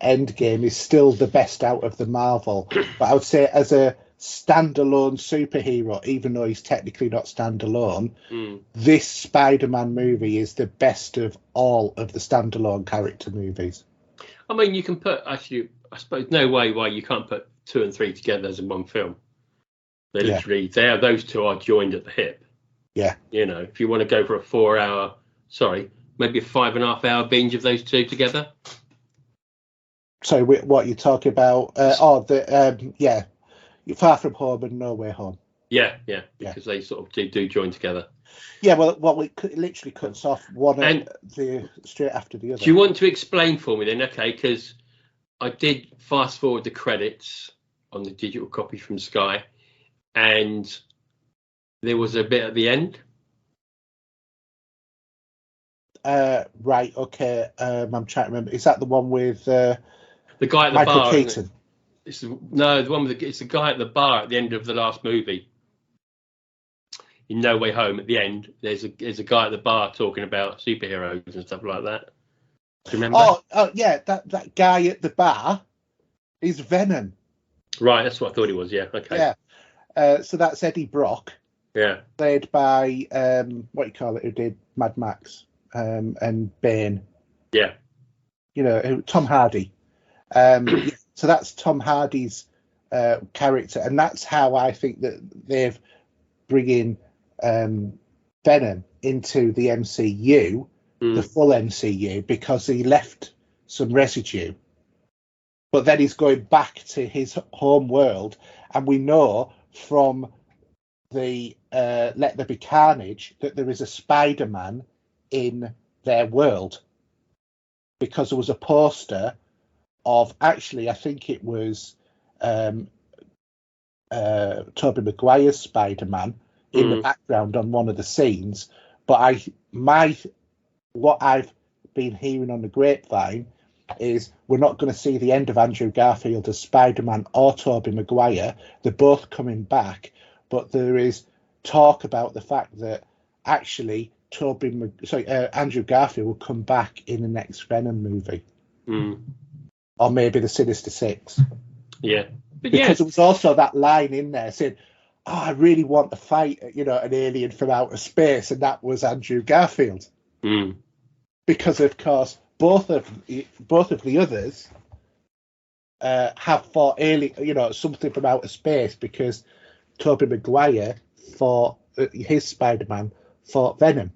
Speaker 2: Endgame is still the best out of the Marvel, but I would say as a standalone superhero, even though he's technically not standalone, this Spider-Man movie is the best of all of the standalone character movies.
Speaker 3: I mean, you can put, actually, I suppose no way why you can't put 2 and 3 together as in one film. They literally, those two are joined at the hip.
Speaker 2: Yeah.
Speaker 3: If you want to go for maybe a 5.5 hour binge of those two together.
Speaker 2: So what you're talking about? Far From Home and No Way Home.
Speaker 3: Yeah, because they sort of do join together.
Speaker 2: Yeah, well, it literally cuts off one straight after the other.
Speaker 3: Do you want to explain for me then? Okay, because I did fast forward the credits on the digital copy from Sky, and there was a bit at the end.
Speaker 2: Right, okay. I'm trying to remember. Is that the one with
Speaker 3: the guy at the
Speaker 2: Michael
Speaker 3: bar?
Speaker 2: Keaton?
Speaker 3: It's the one with it's the guy at the bar at the end of the last movie. In No Way Home, at the end, there's a guy at the bar talking about superheroes and stuff like that. Do you remember?
Speaker 2: Oh yeah, that guy at the bar is Venom.
Speaker 3: Right, that's what I thought he was. Yeah, okay.
Speaker 2: Yeah. So that's Eddie Brock.
Speaker 3: Yeah.
Speaker 2: Played by what you call it? Who did Mad Max and Bane?
Speaker 3: Yeah.
Speaker 2: Tom Hardy. So that's Tom Hardy's character, and that's how I think that they've bringing Venom into the MCU, the full MCU, because he left some residue. But then he's going back to his home world, and we know from the Let There Be Carnage that there is a Spider-Man in their world, because there was a poster of, actually, I think it was Tobey Maguire's Spider-Man in the background on one of the scenes. But what I've been hearing on the grapevine is we're not going to see the end of Andrew Garfield as Spider-Man or Tobey Maguire. They're both coming back, but there is talk about the fact that actually Andrew Garfield will come back in the next Venom movie, or maybe the Sinister Six.
Speaker 3: Yeah, but
Speaker 2: because there was also that line in there saying, "Oh, I really want to fight, an alien from outer space," and that was Andrew Garfield. Because of course both of the others have fought alien, something from outer space, because Tobey Maguire fought his Spider-Man fought Venom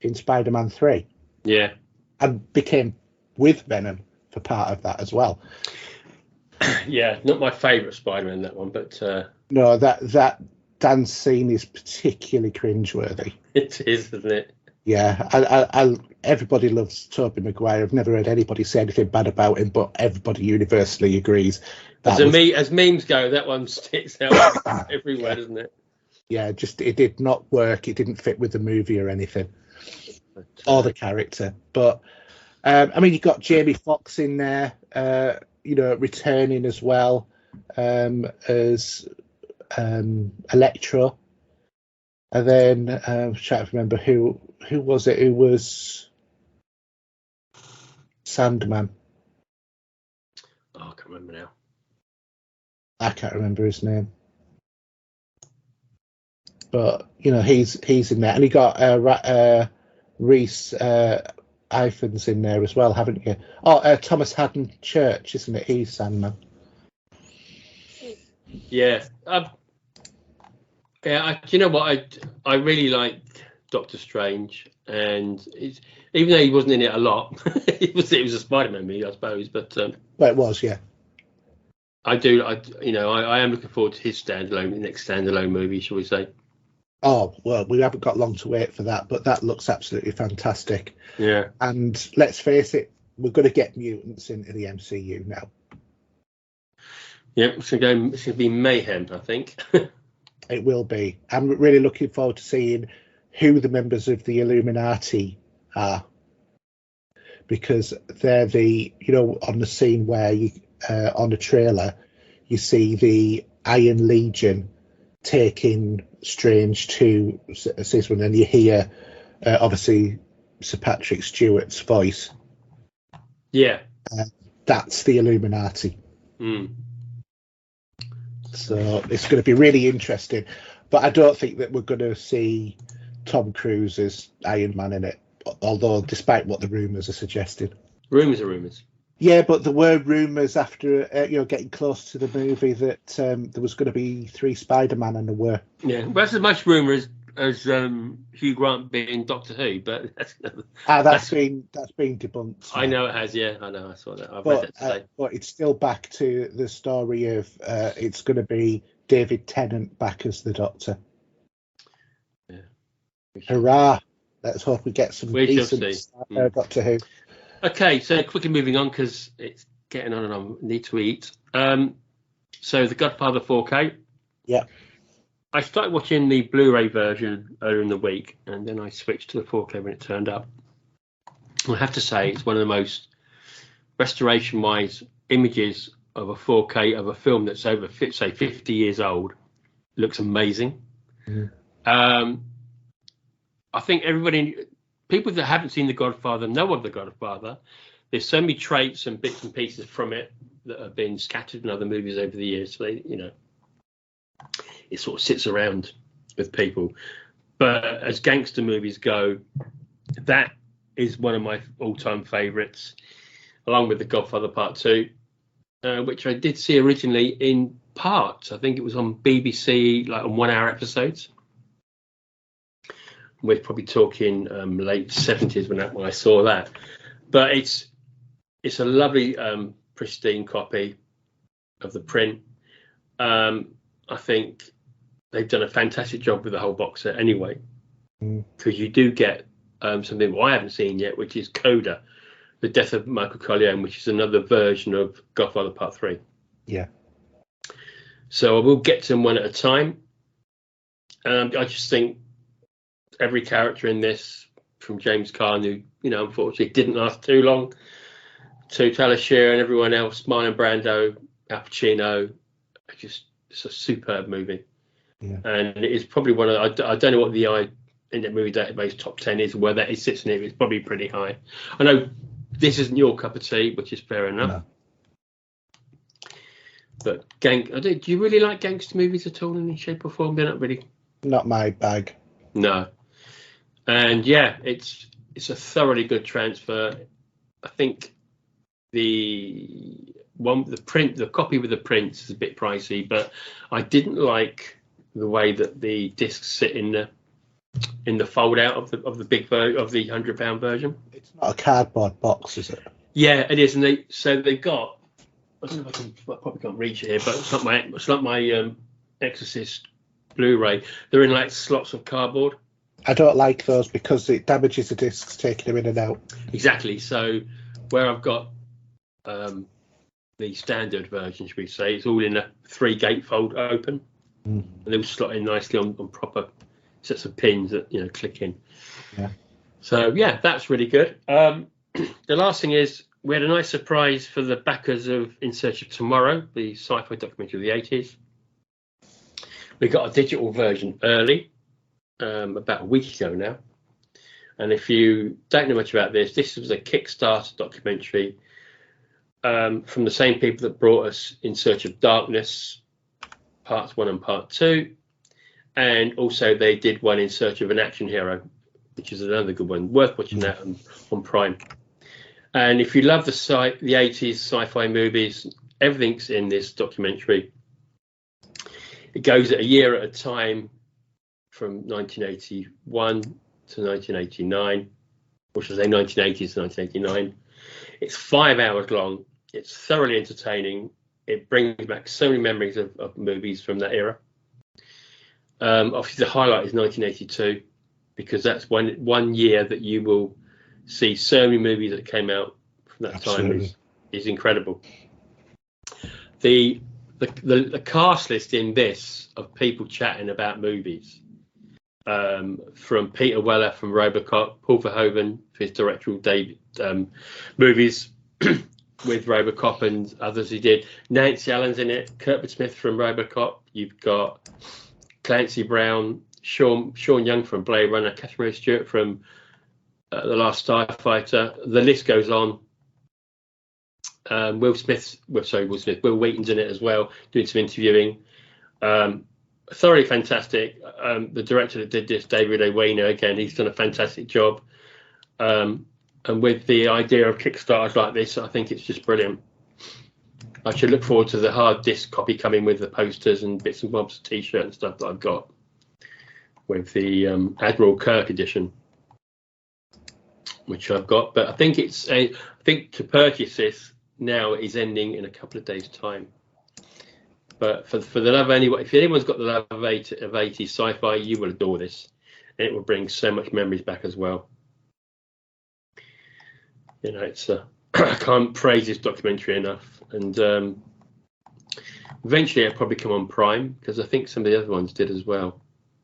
Speaker 2: in Spider-Man 3.
Speaker 3: Yeah. And
Speaker 2: became with Venom for part of that as well.
Speaker 3: Yeah, not my favourite Spider-Man, that one, but
Speaker 2: no, that dance scene is particularly cringeworthy.
Speaker 3: It is, isn't it?
Speaker 2: Yeah, I everybody loves Tobey Maguire. I've never heard anybody say anything bad about him, but everybody universally agrees.
Speaker 3: As memes go, that one sticks out everywhere, doesn't it?
Speaker 2: Yeah, just it did not work. It didn't fit with the movie or anything, or the character. But you've got Jamie Foxx in there, returning as well as Electro, and then I'm trying to remember who was it? Who was Sandman?
Speaker 3: Oh, I can't remember now.
Speaker 2: I can't remember his name. But he's in there, and you got Reese Ifans in there as well, haven't you? Oh, Thomas Haddon Church, isn't it? He's Sandman.
Speaker 3: Yeah. Do you know what? I really like Doctor Strange, and even though he wasn't in it a lot, it was a Spider-Man movie, I suppose. But
Speaker 2: well, it was, yeah.
Speaker 3: I do. I am looking forward to his next standalone movie, shall we say?
Speaker 2: Oh, well, we haven't got long to wait for that, but that looks absolutely fantastic.
Speaker 3: Yeah.
Speaker 2: And let's face it, we're going to get mutants into the MCU now.
Speaker 3: Yeah, it's going to be mayhem, I think.
Speaker 2: It will be. I'm really looking forward to seeing who the members of the Illuminati are, because they're on the scene where on the trailer, you see the Iron Legion taking Strange to Sisman, and you hear obviously Sir Patrick Stewart's voice.
Speaker 3: Yeah,
Speaker 2: that's the Illuminati. So it's going to be really interesting, but I don't think that we're going to see Tom Cruise as Iron Man in it, although despite what the rumours are suggesting.
Speaker 3: Rumours are rumours.
Speaker 2: Yeah, but there were rumours after getting close to the movie that there was going to be 3 Spider-Man, and there were.
Speaker 3: Yeah, well, that's as much rumour as Hugh Grant being Doctor Who, but
Speaker 2: that's been debunked.
Speaker 3: I know it has. Yeah, I know. I saw that. I've read that today. But
Speaker 2: it's still back to the story of it's going to be David Tennant back as the Doctor.
Speaker 3: Yeah.
Speaker 2: Hurrah! Let's hope we get some decent Doctor Who.
Speaker 3: Okay, so quickly moving on because it's getting on and I need to eat. So the Godfather 4K.
Speaker 2: Yeah.
Speaker 3: I started watching the Blu-ray version earlier in the week, and then I switched to the 4K when it turned up. I have to say, it's one of the most restoration-wise images of a 4K of a film that's over, say, 50 years old. It looks amazing. I think people that haven't seen The Godfather know of The Godfather. There's so many traits and bits and pieces from it that have been scattered in other movies over the years. So it sort of sits around with people. But as gangster movies go, that is one of my all-time favourites, along with The Godfather Part Two, which I did see originally in parts. I think it was on BBC, like on 1 hour episodes. We're probably talking late 70s when I saw that. But it's a lovely, pristine copy of the print. I think they've done a fantastic job with the whole box set anyway, because you do get something I haven't seen yet, which is Coda, The Death of Michael Corleone, which is another version of Godfather Part 3. Yeah. So I will get to them one at a time. I just think every character in this, from James Caan, who, unfortunately didn't last too long, to Taylor Shearer and everyone else, Marlon Brando, Al Pacino, it's a superb movie. Yeah. And it is probably one of, I don't know what the Internet Movie Database top 10 is, where that it sits in it, it's probably pretty high. I know this isn't your cup of tea, which is fair enough.
Speaker 2: No.
Speaker 3: But do you really like gangster movies at all in any shape or form? They're not really.
Speaker 2: Not my bag.
Speaker 3: No. And yeah, it's a thoroughly good transfer. I think the copy with the prints is a bit pricey, but I didn't like the way that the discs sit in the fold out of the big of the £100 version. It's
Speaker 2: not a cardboard box, is it?
Speaker 3: Yeah, it is, and they've got. I don't know if I probably can't reach it here, but it's not my Exorcist Blu-ray. They're in like slots of cardboard.
Speaker 2: I don't like those because it damages the discs taking them in and out.
Speaker 3: Exactly. So where I've got the standard version, should we say, it's all in a 3 gatefold open, and they'll slot in nicely on proper sets of pins that click in.
Speaker 2: Yeah.
Speaker 3: So yeah, that's really good. The last thing is, we had a nice surprise for the backers of In Search of Tomorrow, the sci-fi documentary of the 80s. We got a digital version early, about a week ago now. And if you don't know much about this was a Kickstarter documentary from the same people that brought us In Search of Darkness, Parts 1 and Part 2. And also they did one In Search of an Action Hero, which is another good one. Worth watching that on Prime. And if you love the 80s sci-fi movies, everything's in this documentary. It goes a year at a time from 1981 to 1989, or should I say 1980 to 1989. It's 5 hours long. It's thoroughly entertaining. It brings back so many memories of movies from that era. Obviously, the highlight is 1982, because that's one year that you will see so many movies that came out from that time is incredible. The cast list in this of people chatting about movies, from Peter Weller from Robocop, Paul Verhoeven for his directorial debut movies with Robocop and others he did. Nancy Allen's in it, Kurtwood Smith from Robocop. You've got Clancy Brown, Sean Young from Blade Runner, Catherine Rose Stewart from The Last Starfighter. The list goes on. Will Wheaton's in it as well, doing some interviewing. Thoroughly fantastic. The director that did this, David Owena, again, he's done a fantastic job. And with the idea of Kickstarters like this, I think it's just brilliant. I should look forward to the hard disc copy coming with the posters and bits and bobs, T-shirt and stuff that I've got with the Admiral Kirk edition, which I've got. But I think to purchase this now is ending in a couple of days' time. But for the love of anyone, if anyone's got the love of 80s sci-fi, you will adore this, and it will bring so much memories back as well. It's I can't praise this documentary enough. And eventually it'll probably come on Prime, because I think some of the other ones did as well.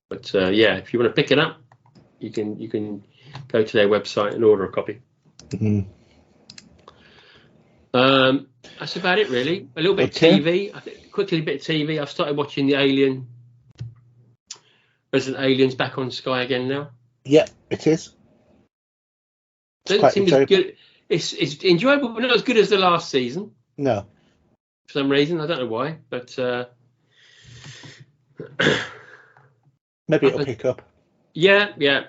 Speaker 3: But yeah, if you want to pick it up, you can go to their website and order a copy.
Speaker 2: Mm-hmm.
Speaker 3: That's about it, really. A little bit of TV. I think quickly a bit of TV. I've started watching the Resident Aliens back on Sky again now.
Speaker 2: Yeah, it is.
Speaker 3: Doesn't seem as good. It's enjoyable, but not as good as the last season.
Speaker 2: No.
Speaker 3: For some reason, I don't know why, but
Speaker 2: maybe it'll pick up.
Speaker 3: Yeah.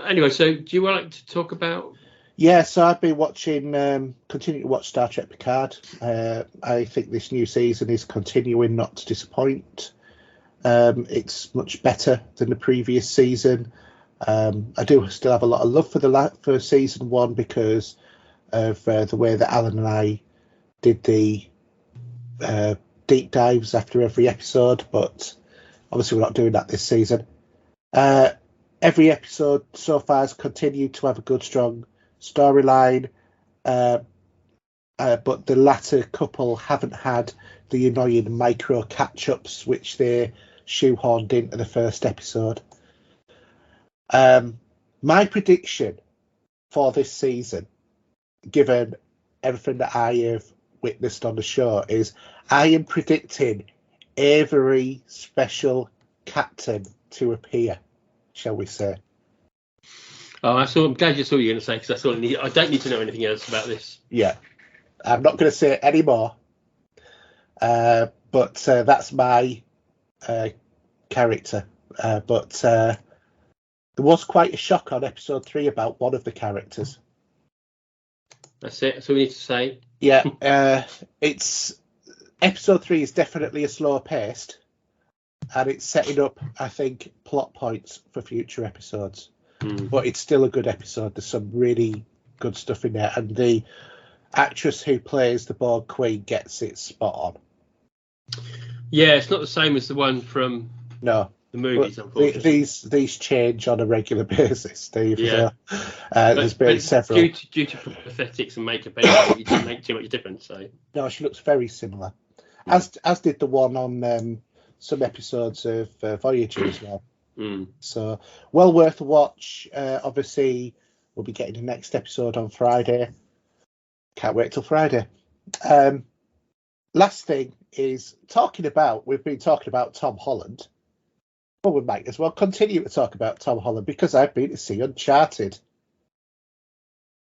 Speaker 3: Anyway, so do you like to talk about?
Speaker 2: Yeah, so I've been continue to watch Star Trek Picard. I think this new season is continuing not to disappoint. It's much better than the previous season. I do still have a lot of love for season 1 because of the way that Alan and I did the deep dives after every episode, but obviously we're not doing that this season. Every episode so far has continued to have a good, strong storyline, but the latter couple haven't had the annoying micro catch-ups which they shoehorned into the first episode. My prediction for this season, given everything that I have witnessed on the show, is I am predicting every special captain to appear. shall we say.
Speaker 3: Oh, I'm glad you saw what you were going to say, because I don't need to know anything else about this.
Speaker 2: Yeah, I'm not going to say any more. But that's my character. But there was quite a shock on episode 3 about one of the characters.
Speaker 3: That's it. That's all we need to say.
Speaker 2: Yeah, it's episode 3 is definitely a slower paced, and it's setting up, I think, plot points for future episodes. But it's still a good episode. There's some really good stuff in there, and the actress who plays the Borg Queen gets it spot on.
Speaker 3: Yeah, it's not the same as the one from the movies, unfortunately.
Speaker 2: These change on a regular basis, Steve.
Speaker 3: Yeah.
Speaker 2: There's been several.
Speaker 3: Due to prosthetics and makeup, it doesn't make too much difference. So. No,
Speaker 2: she looks very similar, as did the one on some episodes of Voyager as well. So well worth a watch. Obviously, we'll be getting the next episode on Friday. Can't wait till Friday. Last thing is we've been talking about Tom Holland. Well, we might as well continue to talk about Tom Holland, because I've been to see Uncharted.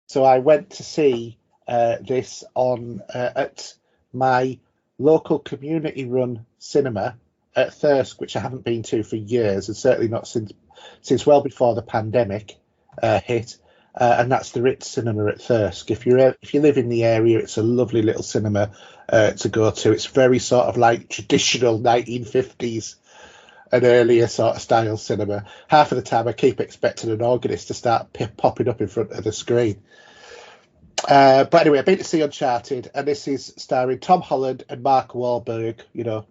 Speaker 2: So I went to see this on at my local community-run cinema at Thirsk, which I haven't been to for years, and certainly not since well before the pandemic hit. And that's the Ritz Cinema at Thirsk. If you live in the area, it's a lovely little cinema to go to. It's very sort of like traditional 1950s and earlier sort of style cinema. Half of the time, I keep expecting an organist to start popping up in front of the screen. But anyway, I've been to see Uncharted, and this is starring Tom Holland and Mark Wahlberg,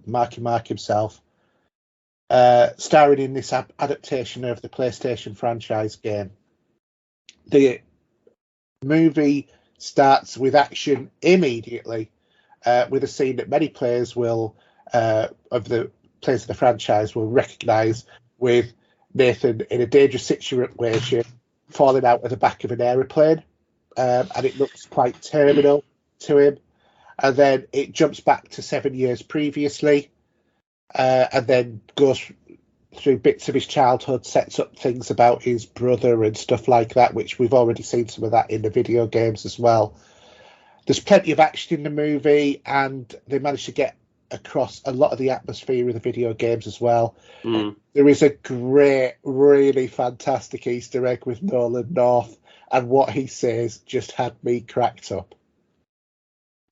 Speaker 2: Marky Mark himself, starring in this adaptation of the PlayStation franchise game. The movie starts with action immediately, with a scene that many players of the franchise will recognise, with Nathan in a dangerous situation falling out of the back of an aeroplane. And it looks quite terminal to him. And then it jumps back to 7 years previously, and then goes through bits of his childhood, sets up things about his brother and stuff like that, which we've already seen some of that in the video games as well. There's plenty of action in the movie, and they managed to get across a lot of the atmosphere of the video games as well. There is a great, really fantastic Easter egg with Nolan North, and what he says just had me cracked up.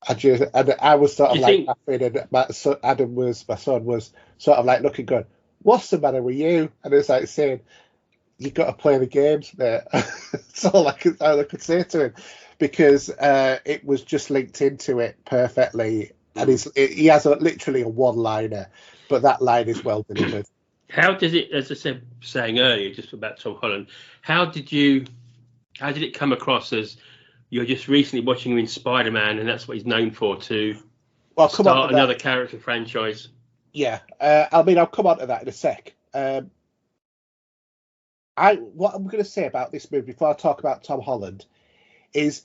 Speaker 2: I was sort of laughing, and my son was sort of like looking good. What's the matter with you? And it's like saying, "You've got to play the games, mate." That's all I could say to him, because it was just linked into it perfectly. And he has literally a one-liner, but that line is well delivered.
Speaker 3: How does it, as I said, saying earlier, just about Tom Holland, how did it come across as you're just recently watching him in Spider-Man, and that's what he's known for, to start another character franchise? Yeah,
Speaker 2: I'll come on to that in a sec. What I'm going to say about this movie before I talk about Tom Holland is,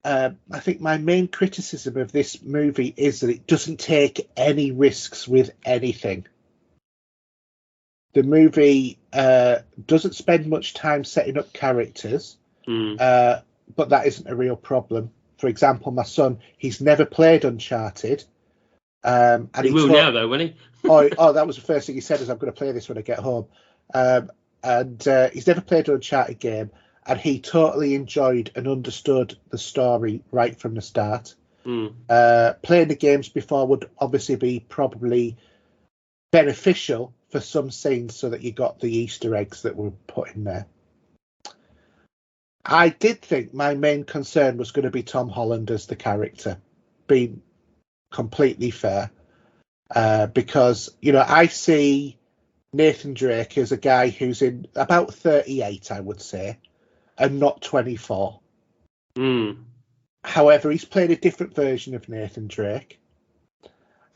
Speaker 2: I think my main criticism of this movie is that it doesn't take any risks with anything. The movie doesn't spend much time setting up characters, but that isn't a real problem. For example, my son, he's never played Uncharted. And
Speaker 3: he will now, though, won't he?
Speaker 2: oh, that was the first thing he said, is I'm going to play this when I get home. And he's never played an Uncharted game, and he totally enjoyed and understood the story right from the start. Playing the games before would obviously be probably beneficial for some scenes, so that you got the Easter eggs that were put in there. I did think my main concern was going to be Tom Holland as the character, being completely fair, because I see Nathan Drake as a guy who's in about 38, I would say, and not 24. However, he's played a different version of Nathan Drake,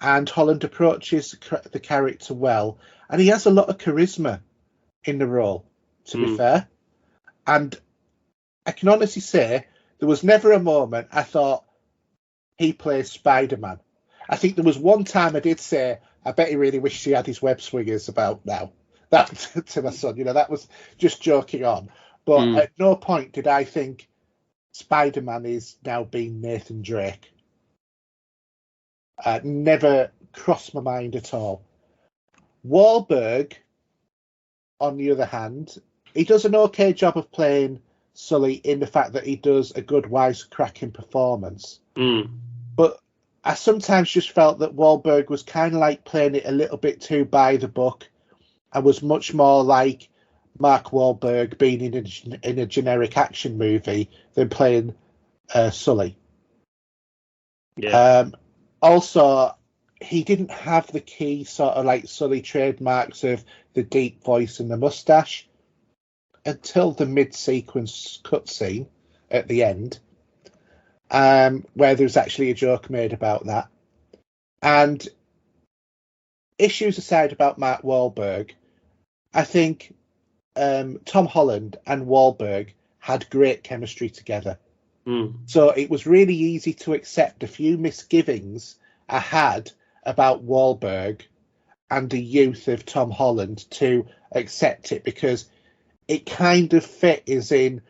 Speaker 2: and Holland approaches the character well, and he has a lot of charisma in the role, to be fair. And I can honestly say there was never a moment I thought he plays Spider-Man. I think there was one time I did say, I bet he really wished he had his web swingers about now. that to my son. That was just joking on. But at no point did I think Spider-Man is now being Nathan Drake. Never crossed my mind at all. Wahlberg, on the other hand, he does an okay job of playing Sully in the fact that he does a good wisecracking performance. But I sometimes just felt that Wahlberg was kind of like playing it a little bit too by the book and was much more like Mark Wahlberg being in a generic action movie than playing Sully.
Speaker 3: Yeah.
Speaker 2: Also, he didn't have the key sort of like Sully trademarks of the deep voice and the mustache until the mid-sequence cutscene at the end, where there's actually a joke made about that. And issues aside about Mark Wahlberg, I think Tom Holland and Wahlberg had great chemistry together. So it was really easy to accept a few misgivings I had about Wahlberg and the youth of Tom Holland to accept it, because it kind of fit as in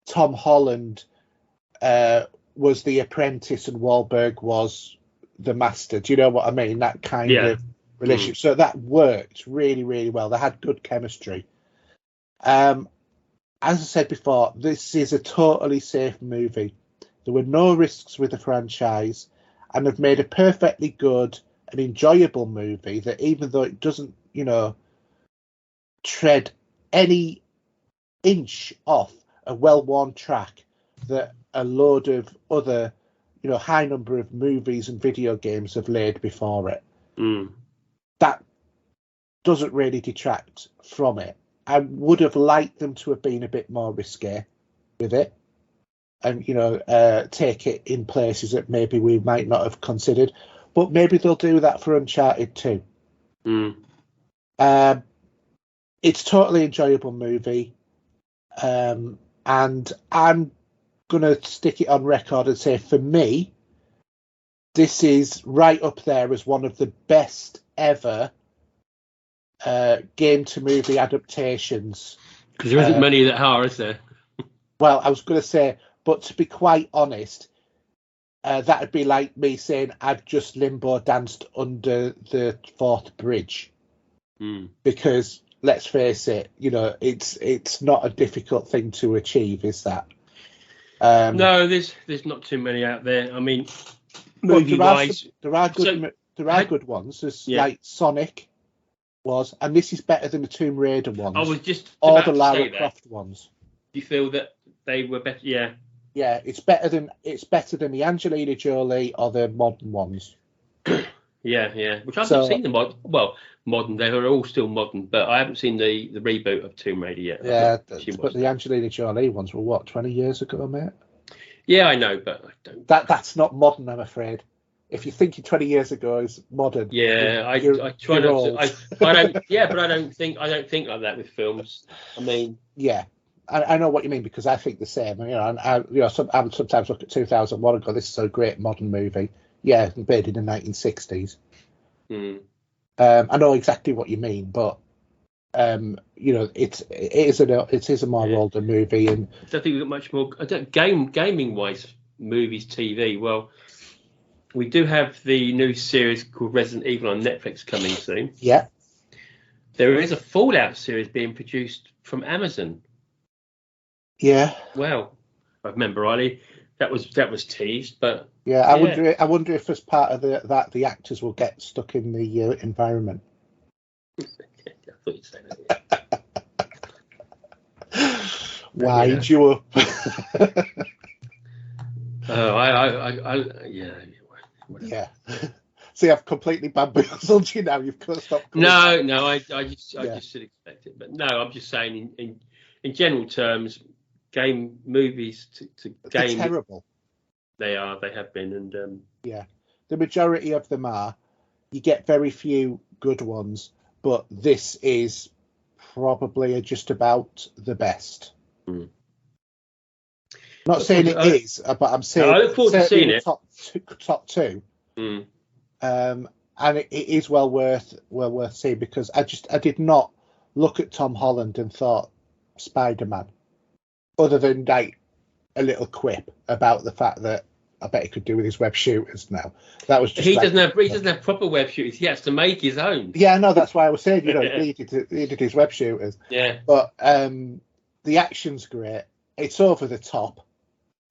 Speaker 2: Tom Holland was the apprentice and Wahlberg was the master. Do you know what I mean? That kind of relationship. So that worked really, really well. They had good chemistry. As I said before, this is a totally safe movie. There were no risks with the franchise, and they've made a perfectly good and enjoyable movie that, even though it doesn't, tread any inch off a well-worn track that a load of other, high number of movies and video games have laid before it. That doesn't really detract from it. I would have liked them to have been a bit more risque with it and, take it in places that maybe we might not have considered. But maybe they'll do that for Uncharted too. It's totally enjoyable movie. And I'm going to stick it on record and say, for me, this is right up there as one of the best ever game to movie adaptations.
Speaker 3: Because there isn't many that are, is there?
Speaker 2: Well, I was going to say, but to be quite honest, that would be like me saying I've just limbo danced under the Fourth Bridge. Because let's face it, it's not a difficult thing to achieve, is that?
Speaker 3: No, there's not too many out there. I mean, movie-wise,
Speaker 2: there are good ones. There's like Sonic was, and this is better than the Tomb Raider ones.
Speaker 3: I was just
Speaker 2: or
Speaker 3: about
Speaker 2: the
Speaker 3: to
Speaker 2: Lara
Speaker 3: say that.
Speaker 2: Croft ones.
Speaker 3: Do you feel that they were better? Yeah.
Speaker 2: Yeah, it's better than the Angelina Jolie or the modern ones.
Speaker 3: Yeah. Which I've not seen the modern. They are all still modern, but I haven't seen the reboot of Tomb Raider yet.
Speaker 2: Yeah, but the Angelina Jolie ones were what, 20 years ago, mate?
Speaker 3: Yeah, I know, but I don't.
Speaker 2: That's not modern, I'm afraid. If you're thinking 20 years ago is modern,
Speaker 3: I try not to. I don't. Yeah, but I don't think like that with films. I mean,
Speaker 2: yeah, I know what you mean, because I think the same. I would sometimes look at 2001 and go, "This is a great modern movie." Yeah, made in the 1960s. I know exactly what you mean, but it is a more older movie, and
Speaker 3: I don't think we've got much more. Gaming wise, movies, TV. Well, we do have the new series called Resident Evil on Netflix coming soon.
Speaker 2: Yeah.
Speaker 3: There is a Fallout series being produced from Amazon.
Speaker 2: Yeah.
Speaker 3: Well, I remember rightly, that was teased, but
Speaker 2: yeah, I wonder if as part of the actors will get stuck in the environment.
Speaker 3: I thought you'd say that.
Speaker 2: Wind you up. Yeah. See, I've completely bamboozled you now. You've got to stop.
Speaker 3: No, I just should expect it. But no, I'm just saying in general terms, game movies to game.
Speaker 2: They're terrible.
Speaker 3: They have been, and
Speaker 2: yeah, the majority of them are. You get very few good ones, but this is probably just about the best. Not saying it is, but I'm saying
Speaker 3: I look forward to seeing it.
Speaker 2: Top two. And it is well worth seeing, because I did not look at Tom Holland and thought Spider-Man, other than like a little quip about the fact that I bet he could do with his web shooters now. That was just
Speaker 3: he doesn't have proper web shooters. He has to make his own.
Speaker 2: Yeah, no, that's why I was saying, he needed his web shooters.
Speaker 3: Yeah.
Speaker 2: But the action's great. It's over the top,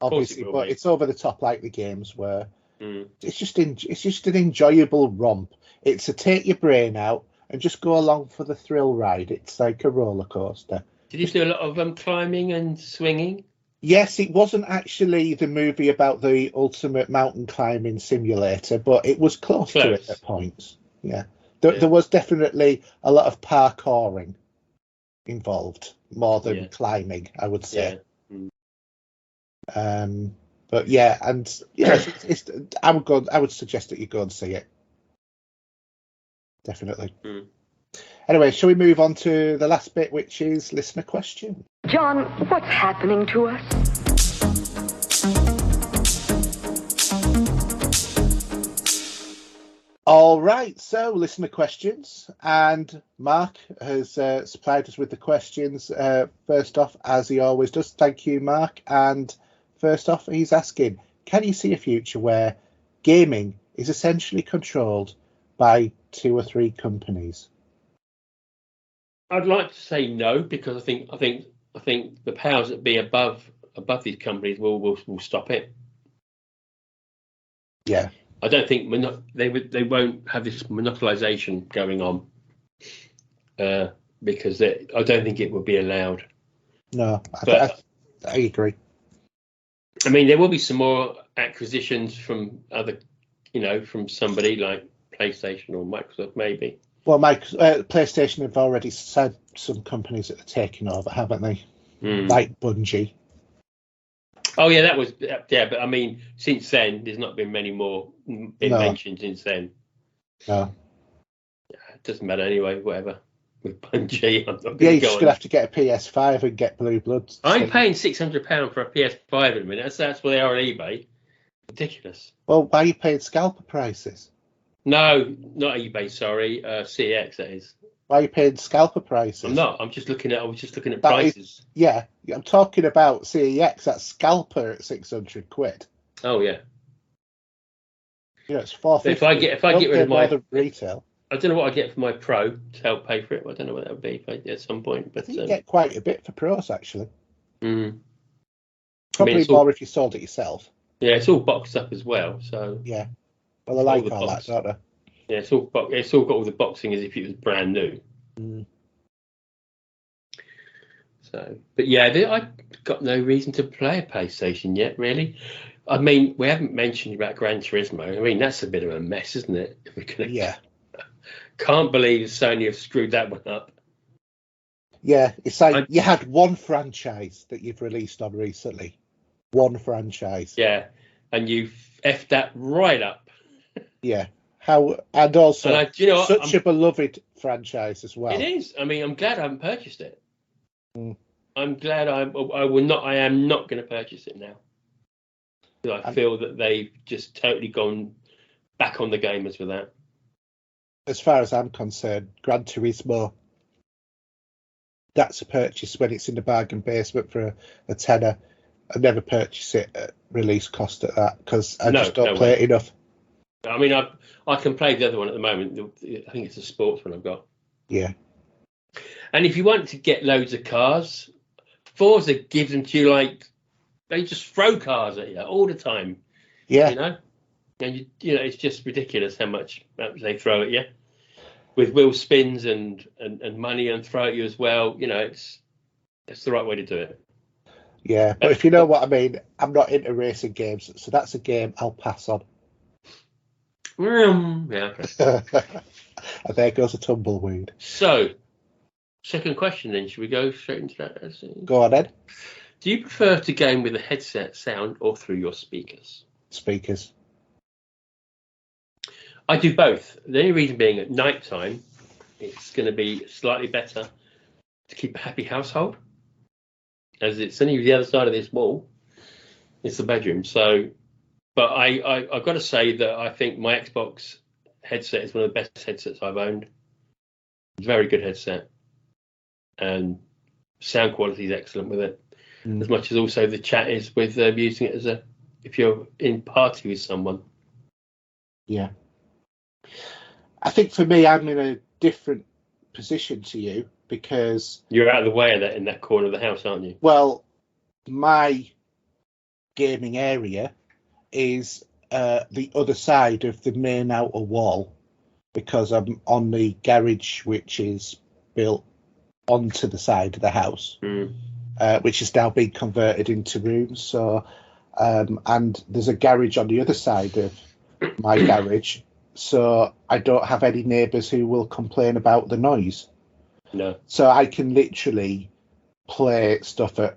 Speaker 2: obviously, but it's over the top like the games were. It's just an enjoyable romp. It's a take your brain out and just go along for the thrill ride. It's like a roller coaster.
Speaker 3: Did you do a lot of climbing and swinging?
Speaker 2: Yes, it wasn't actually the movie about the ultimate mountain climbing simulator, but it was close to it at points. Yeah. There was definitely a lot of parkouring involved, more than climbing, I would say. Yeah. But yeah, and I would suggest that you go and see it. Definitely. Anyway, shall we move on to the last bit, which is listener question?
Speaker 4: John, what's happening to us?
Speaker 2: All right, so listener questions, and Mark has supplied us with the questions. First off, as he always does, thank you, Mark. And first off, he's asking, can you see a future where gaming is essentially controlled by 2 or 3 companies?
Speaker 3: I'd like to say no, because I think the powers that be above these companies will stop it.
Speaker 2: Yeah.
Speaker 3: I don't think they won't have this monopolization going on, because I don't think it would be allowed.
Speaker 2: No, I agree.
Speaker 3: I mean, there will be some more acquisitions from other, from somebody like PlayStation or Microsoft, maybe.
Speaker 2: Well, PlayStation have already said some companies that are taking over, haven't they? Like Bungie.
Speaker 3: Oh yeah, but I mean, since then, there's not been many more mentioned since then.
Speaker 2: No.
Speaker 3: It doesn't matter anyway, whatever. With Bungie, I'm not
Speaker 2: you're just going to have to get a PS5 and get Blue Blood.
Speaker 3: I'm paying £600 for a PS5 at the minute. That's where they are on eBay. Ridiculous.
Speaker 2: Well, why are you paying scalper prices?
Speaker 3: No, not eBay, sorry. CEX, that is.
Speaker 2: Why are you paying scalper prices?
Speaker 3: I'm not. I was just looking at prices.
Speaker 2: I'm talking about CEX. That's scalper at £600.
Speaker 3: Oh yeah.
Speaker 2: It's $450.
Speaker 3: If I get rid of my
Speaker 2: retail,
Speaker 3: I don't know what I get for my Pro to help pay for it. I don't know what that would be at some point. But
Speaker 2: you get quite a bit for Pros actually.
Speaker 3: Mm.
Speaker 2: Probably more if you sold it yourself.
Speaker 3: Yeah, it's all boxed up as well. So
Speaker 2: yeah. Well, I like all that, don't I?
Speaker 3: Yeah, it's all got all the boxing as if it was brand new. So, but yeah, I got no reason to play a PlayStation yet, really. I mean, we haven't mentioned about Gran Turismo. I mean, that's a bit of a mess, isn't it?
Speaker 2: Yeah.
Speaker 3: Can't believe Sony have screwed that one up.
Speaker 2: Yeah, it's like you had one franchise that you've released on recently. One franchise.
Speaker 3: Yeah, and you effed that right up.
Speaker 2: Yeah. And also such a beloved franchise as well.
Speaker 3: It is. I mean, I'm glad I haven't purchased it. I'm glad I will not. I am not going to purchase it now. I feel that they've just totally gone back on the gamers with that.
Speaker 2: As far as I'm concerned, Gran Turismo, that's a purchase when it's in the bargain basement for a tenner. I never purchase it at release cost at that because I just don't play it enough.
Speaker 3: I mean, I can play the other one at the moment. I think it's a sports one I've got.
Speaker 2: Yeah.
Speaker 3: And if you want to get loads of cars, Forza gives them to you they just throw cars at you all the time.
Speaker 2: Yeah.
Speaker 3: And it's just ridiculous how much they throw at you with wheel spins and money and throw at you as well. It's the right way to do it.
Speaker 2: Yeah, but if you know what I mean, I'm not into racing games, so that's a game I'll pass on.
Speaker 3: Yeah.
Speaker 2: And there goes a tumbleweed.
Speaker 3: So, second question then. Should we go straight into that?
Speaker 2: Go on, Ed.
Speaker 3: Do you prefer to game with a headset sound or through your speakers?
Speaker 2: Speakers.
Speaker 3: I do both. The only reason being at night time, it's going to be slightly better to keep a happy household, as it's only the other side of this wall. It's the bedroom. So, but I've got to say that I think my Xbox headset is one of the best headsets I've owned. Very good headset. and sound quality is excellent with it. As much as also the chat is with using it as if you're in party with someone.
Speaker 2: Yeah. I think for me, I'm in a different position to you because
Speaker 3: you're out of the way of that in that corner of the house, aren't you?
Speaker 2: Well, my gaming area is the other side of the main outer wall because I'm on the garage, which is built onto the side of the house, which is now being converted into rooms. So, and there's a garage on the other side of my garage, so I don't have any neighbours who will complain about the noise.
Speaker 3: No.
Speaker 2: So I can literally play stuff at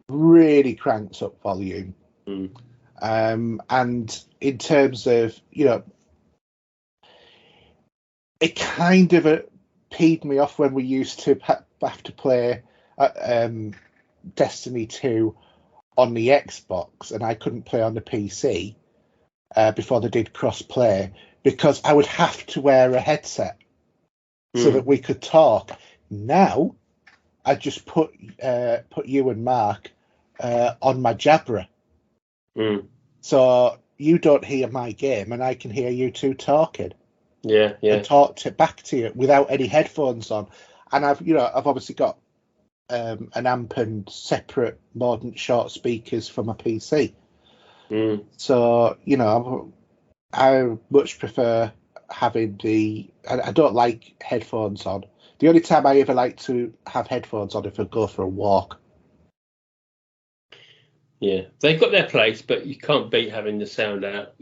Speaker 2: really cranked up volume. And in terms of, it kind of peed me off when we used to have to play Destiny 2 on the Xbox and I couldn't play on the PC before they did cross-play because I would have to wear a headset so that we could talk. Now, I just put you and Mark on my Jabra. So you don't hear my game and I can hear you two talking.
Speaker 3: Yeah.
Speaker 2: And talk back to you without any headphones on. And I've obviously got an amp and separate modern short speakers for my PC. So, I much prefer having I don't like headphones on. The only time I ever like to have headphones on if I go for a walk.
Speaker 3: Yeah, they've got their place, but you can't beat having the sound out,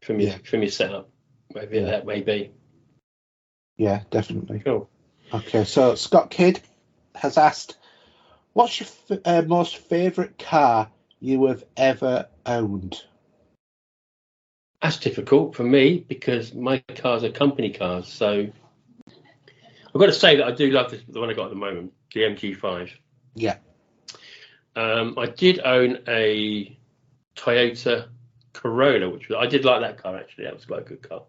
Speaker 3: from your setup. Maybe that may be.
Speaker 2: Yeah, definitely.
Speaker 3: Cool.
Speaker 2: Okay, so Scott Kidd has asked, what's your most favourite car you have ever owned?
Speaker 3: That's difficult for me because my cars are company cars. So I've got to say that I do love the one I got at the moment, the MG5.
Speaker 2: Yeah.
Speaker 3: I did own a Toyota Corolla, I did like that car actually. That was quite a good car.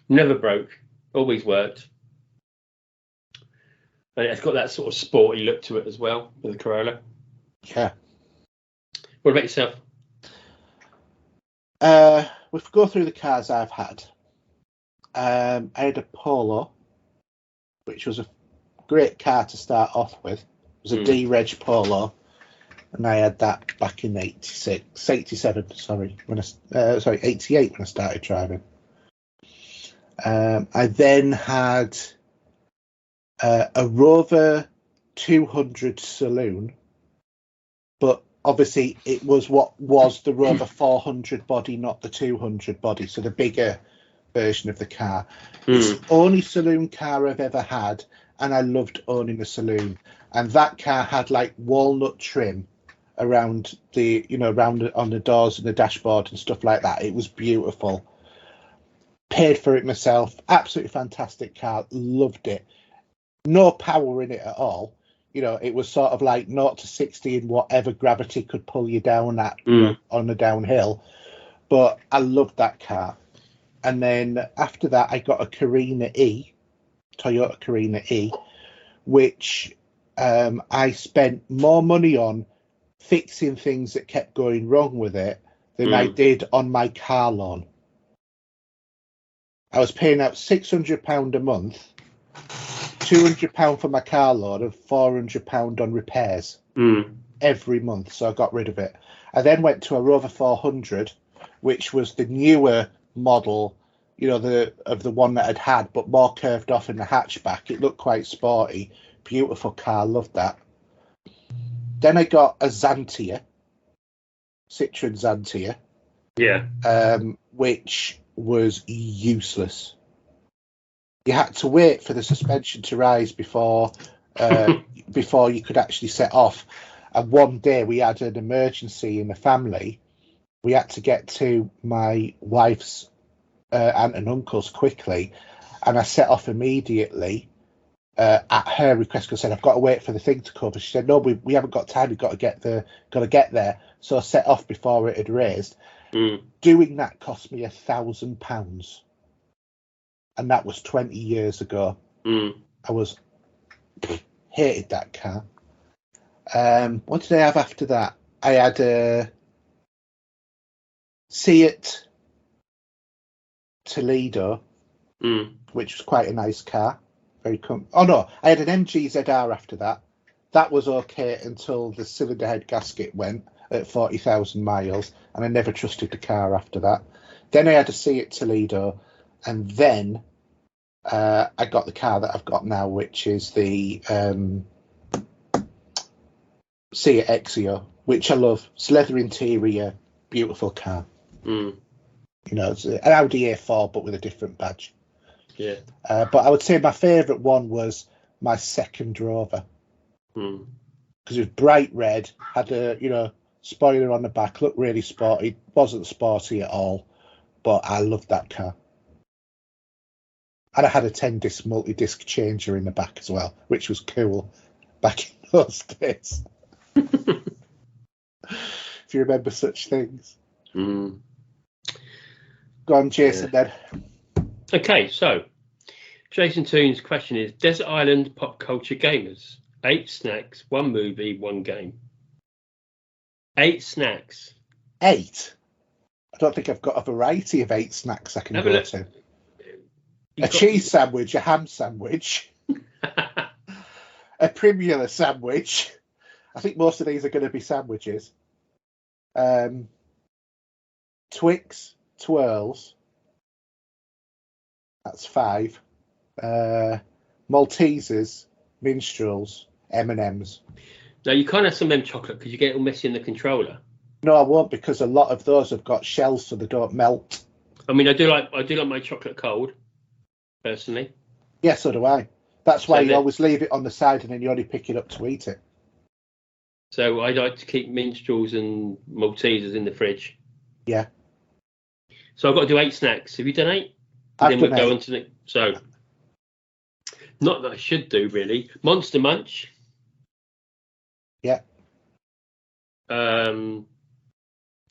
Speaker 3: Never broke, always worked. And it's got that sort of sporty look to it as well with the Corolla.
Speaker 2: Yeah.
Speaker 3: What about yourself?
Speaker 2: We'll go through the cars I've had. I had a Polo, which was a great car to start off with. It was a D-Reg Polo, and I had that back in 88 when I started driving. I then had a Rover 200 Saloon, but obviously it was what was the Rover 400 body, not the 200 body, so the bigger version of the car. It's the only saloon car I've ever had, and I loved owning a saloon. And that car had like walnut trim around on the doors and the dashboard and stuff like that. It was beautiful. Paid for it myself. Absolutely fantastic car. Loved it. No power in it at all. It was sort of like 0 to 60 in whatever gravity could pull you down at on the downhill. But I loved that car. And then after that, I got a Toyota Carina E, which I spent more money on fixing things that kept going wrong with it than I did on my car loan. I was paying out £600 a month, £200 for my car loan, and £400 on repairs every month. So I got rid of it. I then went to a Rover 400, which was the newer model, of the one that I'd had, but more curved off in the hatchback. It looked quite sporty. Beautiful car, loved that. Then I got a Citroen Xantia.
Speaker 3: Yeah.
Speaker 2: Which was useless. You had to wait for the suspension to rise before you could actually set off. And one day we had an emergency in the family. We had to get to my wife's aunt and uncle's quickly, and I set off immediately at her request because I said I've got to wait for the thing to come. And she said, no, we haven't got time. We've got to get there. So I set off before it had raised. Doing that cost me £1,000, and that was 20 years ago. I hated that car. What did I have after that? I had a Seat Toledo, which was quite a nice car. Oh no, I had an MG ZR after that. That was okay until the cylinder head gasket went at 40,000 miles, and I never trusted the car after that. Then I had a Seat Toledo, and then I got the car that I've got now, which is the Seat Exio, which I love. It's leather interior, beautiful car. You know, it's an Audi A4, but with a different badge.
Speaker 3: Yeah.
Speaker 2: But I would say my favourite one was my second Rover. Because it was bright red, had a spoiler on the back, looked really sporty. Wasn't sporty at all, but I loved that car. And I had a 10-disc multi-disc changer in the back as well, which was cool back in those days. If you remember such things. Go on, Jason, then.
Speaker 3: Okay, so Jason Toon's question is, Desert Island pop culture gamers. 8 snacks, 1 movie, 1 game. 8 snacks.
Speaker 2: 8? I don't think I've got a variety of 8 snacks I can go to. A cheese sandwich, a ham sandwich, a Primula sandwich. I think most of these are going to be sandwiches. Twix, twirls. That's 5. Maltesers, minstrels, M&Ms.
Speaker 3: Now you can't have some of them chocolate because you get it all messy in the controller.
Speaker 2: No, I won't, because a lot of those have got shells so they don't melt.
Speaker 3: I mean, I do like my chocolate cold, personally.
Speaker 2: Yeah, so do I. That's why you always leave it on the side and then you only pick it up to eat it.
Speaker 3: So I like to keep minstrels and Maltesers in the fridge.
Speaker 2: Yeah.
Speaker 3: So I've got to do 8 snacks. Have you done 8?
Speaker 2: I've
Speaker 3: then
Speaker 2: done
Speaker 3: we'll go
Speaker 2: 8.
Speaker 3: on to the... So, not that I should do, really. Monster Munch.
Speaker 2: Yeah.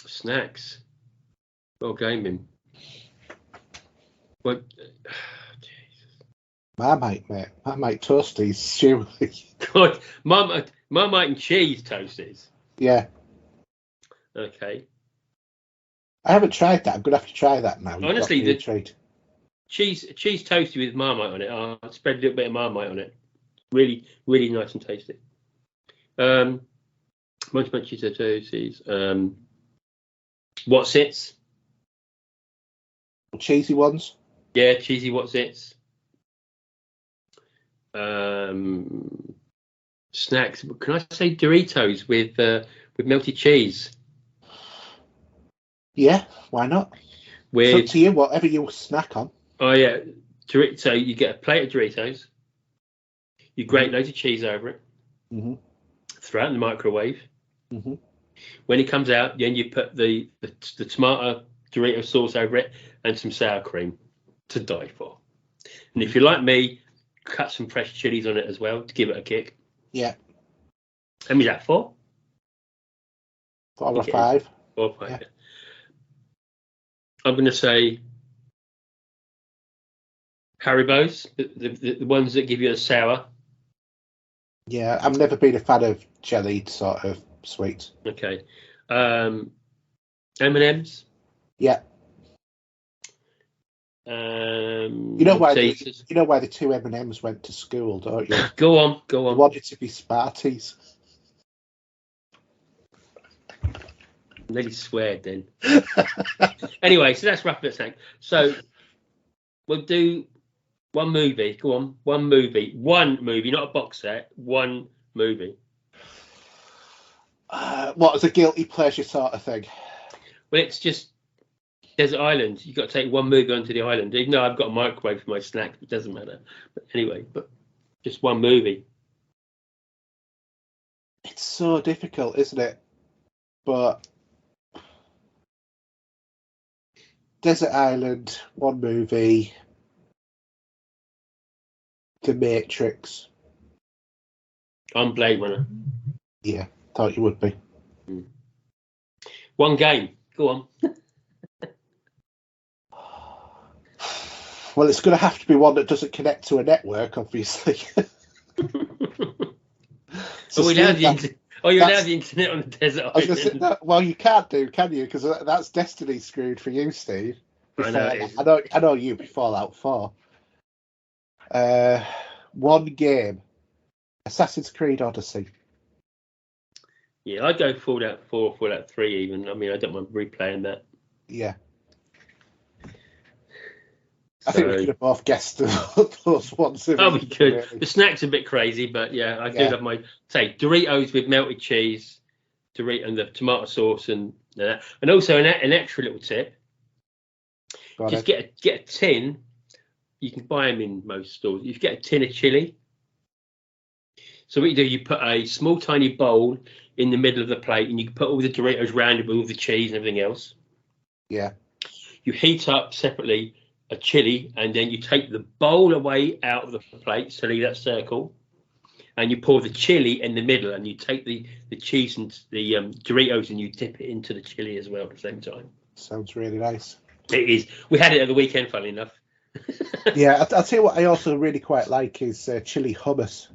Speaker 3: Snacks. Well, gaming. What? Jesus.
Speaker 2: Marmite, mate. Marmite toasties, surely.
Speaker 3: God, Marmite and cheese toasties.
Speaker 2: Yeah.
Speaker 3: Okay.
Speaker 2: I haven't tried that. I'm going to have to try that now.
Speaker 3: Honestly, the cheese toasty with Marmite on it. I'll spread a little bit of Marmite on it. Really, really nice and tasty. Munch Munchies and toasties. What's its?
Speaker 2: Cheesy ones?
Speaker 3: Yeah, cheesy what's its. Snacks. Can I say Doritos with melted cheese?
Speaker 2: Yeah, why not? It's up to you, whatever you snack on.
Speaker 3: Oh yeah, so you get a plate of Doritos. You grate loads of cheese over it. Throw it in the microwave. When it comes out, then you put the tomato Dorito sauce over it and some sour cream to die for. And if you're like me, cut some fresh chilies on it as well to give it a kick.
Speaker 2: Yeah.
Speaker 3: How many is that for?
Speaker 2: 4 or 5.
Speaker 3: 4 or 5. Yeah. I'm going to say Haribo's, the ones that give you a sour.
Speaker 2: Yeah, I've never been a fan of jellied sort of sweets.
Speaker 3: Okay. M&M's.
Speaker 2: Yeah. You know why the 2 M&M's went to school, don't you?
Speaker 3: Go on.
Speaker 2: They wanted to be Smarties.
Speaker 3: Nearly sweared then. Anyway, so that's wrap it up. So we'll do 1 movie. Go on, 1 movie. 1 movie, not a box set. 1 movie.
Speaker 2: What, as a guilty pleasure sort of thing?
Speaker 3: Well, it's just Desert Island. You've got to take 1 movie onto the island. Even though I've got a microwave for my snacks, it doesn't matter. But anyway, just 1 movie.
Speaker 2: It's so difficult, isn't it? But Desert Island, 1 movie, The Matrix.
Speaker 3: I'm Blade Runner.
Speaker 2: Yeah, thought you would be.
Speaker 3: 1 game. Go on.
Speaker 2: Well, it's going to have to be one that doesn't connect to a network, obviously. So
Speaker 3: you allowed the internet on the desert
Speaker 2: I was gonna say,
Speaker 3: island.
Speaker 2: well, you can't do, can you? Because that's destiny screwed for you, Steve.
Speaker 3: I know it is.
Speaker 2: I know you before Fallout 4. One game, Assassin's Creed Odyssey.
Speaker 3: Yeah, I'd go Fallout 4, Fallout 3 even. I mean, I don't mind replaying that.
Speaker 2: Yeah. I think we could have both guessed those ones.
Speaker 3: We could. Really. The snack's a bit crazy, but yeah, I do love my Doritos with melted cheese, and the tomato sauce, and also an extra little tip. Just get a tin. You can buy them in most stores. You get a tin of chili. So what you do, you put a small, tiny bowl in the middle of the plate, and you can put all the Doritos around it with all the cheese and everything else.
Speaker 2: Yeah.
Speaker 3: You heat up separately a chili, and then you take the bowl away out of the plate, so leave that circle, and you pour the chili in the middle, and you take the cheese and the Doritos, and you dip it into the chili as well at the same time.
Speaker 2: Sounds really nice.
Speaker 3: It is. We had it at the weekend, funnily enough.
Speaker 2: Yeah, I'll tell you what I also really quite like is chili hummus.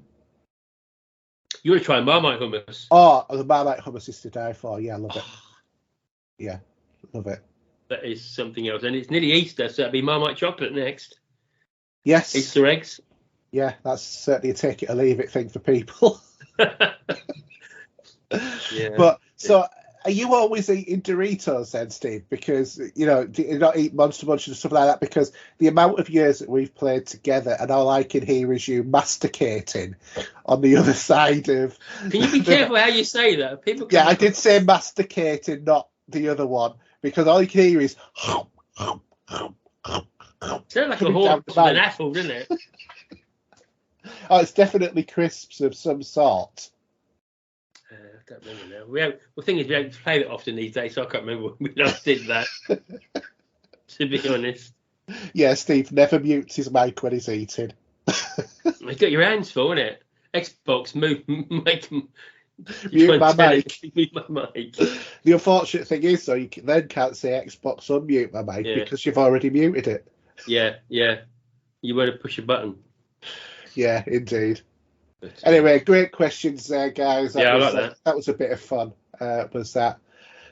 Speaker 3: You want to try Marmite hummus?
Speaker 2: Oh, the Marmite hummus is to die for. Yeah, I love it. Yeah, love it.
Speaker 3: That is something else. And it's nearly Easter, so it'll be Marmite chocolate next.
Speaker 2: Yes.
Speaker 3: Easter eggs.
Speaker 2: Yeah, that's certainly a take it or leave it thing for people.
Speaker 3: Yeah.
Speaker 2: But so are you always eating Doritos then, Steve? Because, you know, do you not eat Monster Munch and stuff like that? Because the amount of years that we've played together, and all I can hear is you masticating on the other side of...
Speaker 3: Can you be careful how you say that? People.
Speaker 2: Yeah, I did say masticating, not the other one, because all you can hear is...
Speaker 3: Sounds like a horn with an apple, doesn't it?
Speaker 2: Oh, it's definitely crisps of some sort.
Speaker 3: I don't remember now. The thing is, we don't play that often these days, so I can't remember when we last did that. To be honest.
Speaker 2: Yeah, Steve never mutes his mic when he's eating.
Speaker 3: You've got your hands full, isn't it? Xbox, mute my mic. Mute my mic.
Speaker 2: The unfortunate thing is, though, you then can't say Xbox unmute my mic because you've already muted it.
Speaker 3: Yeah. You want to push a button.
Speaker 2: Yeah, indeed. Anyway, great questions there, guys.
Speaker 3: I like that.
Speaker 2: That was a bit of fun, was that.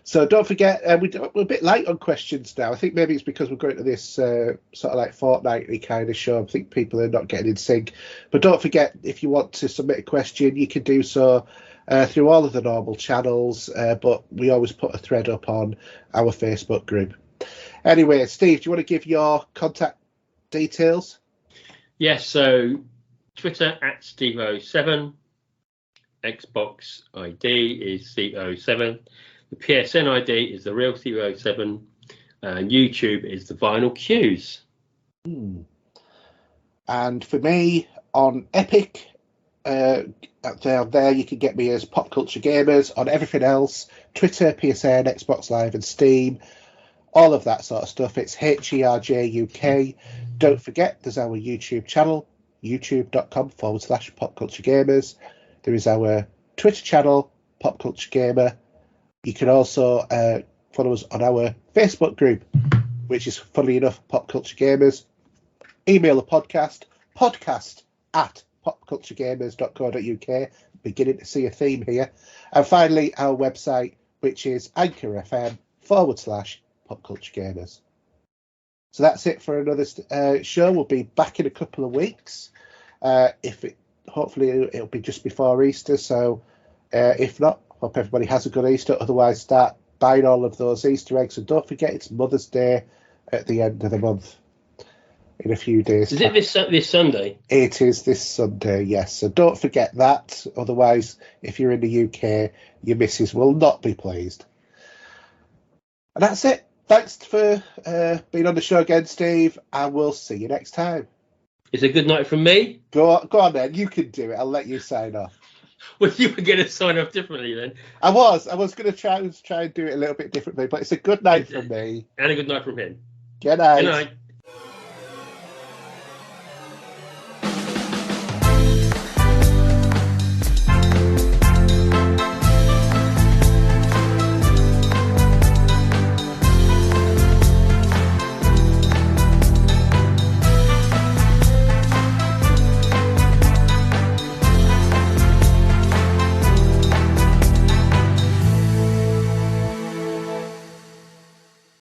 Speaker 2: So don't forget, we're a bit light on questions now. I think maybe it's because we're going to this sort of like fortnightly kind of show. I think people are not getting in sync. But don't forget, if you want to submit a question, you can do so through all of the normal channels. But we always put a thread up on our Facebook group. Anyway, Steve, do you want to give your contact details?
Speaker 3: Yes, so Twitter at Steve07, Xbox ID is Steve07, the PSN ID is the real Steve07, and YouTube is the Vinyl Cues.
Speaker 2: And for me, on Epic, there you can get me as Pop Culture Gamers. On everything else, Twitter, PSN, Xbox Live and Steam, all of that sort of stuff, it's HERJ UK. Don't forget, there's our YouTube channel, youtube.com/popculturegamers. There is our Twitter channel, Pop Culture Gamer. You can also follow us on our Facebook group, which is, funnily enough, Pop Culture Gamers. Email the podcast at popculturegamers.co.uk. Beginning to see a theme here. And finally, our website, which is anchor.fm/popculturegamers. So that's it for another show. We'll be back in a couple of weeks. Hopefully it'll be just before Easter. So if not, hope everybody has a good Easter. Otherwise, start buying all of those Easter eggs. And don't forget, it's Mother's Day at the end of the month in a few days.
Speaker 3: Is it this Sunday?
Speaker 2: It is this Sunday, yes. So don't forget that. Otherwise, if you're in the UK, your missus will not be pleased. And that's it. Thanks for being on the show again, Steve, and we'll see you next time.
Speaker 3: It's a good night from me.
Speaker 2: Go on then. You can do it. I'll let you sign off.
Speaker 3: Well, you were going to sign off differently then.
Speaker 2: I was going to try and do it a little bit differently, but it's a good night from me.
Speaker 3: And a good night from him.
Speaker 2: Good night.
Speaker 3: Good night.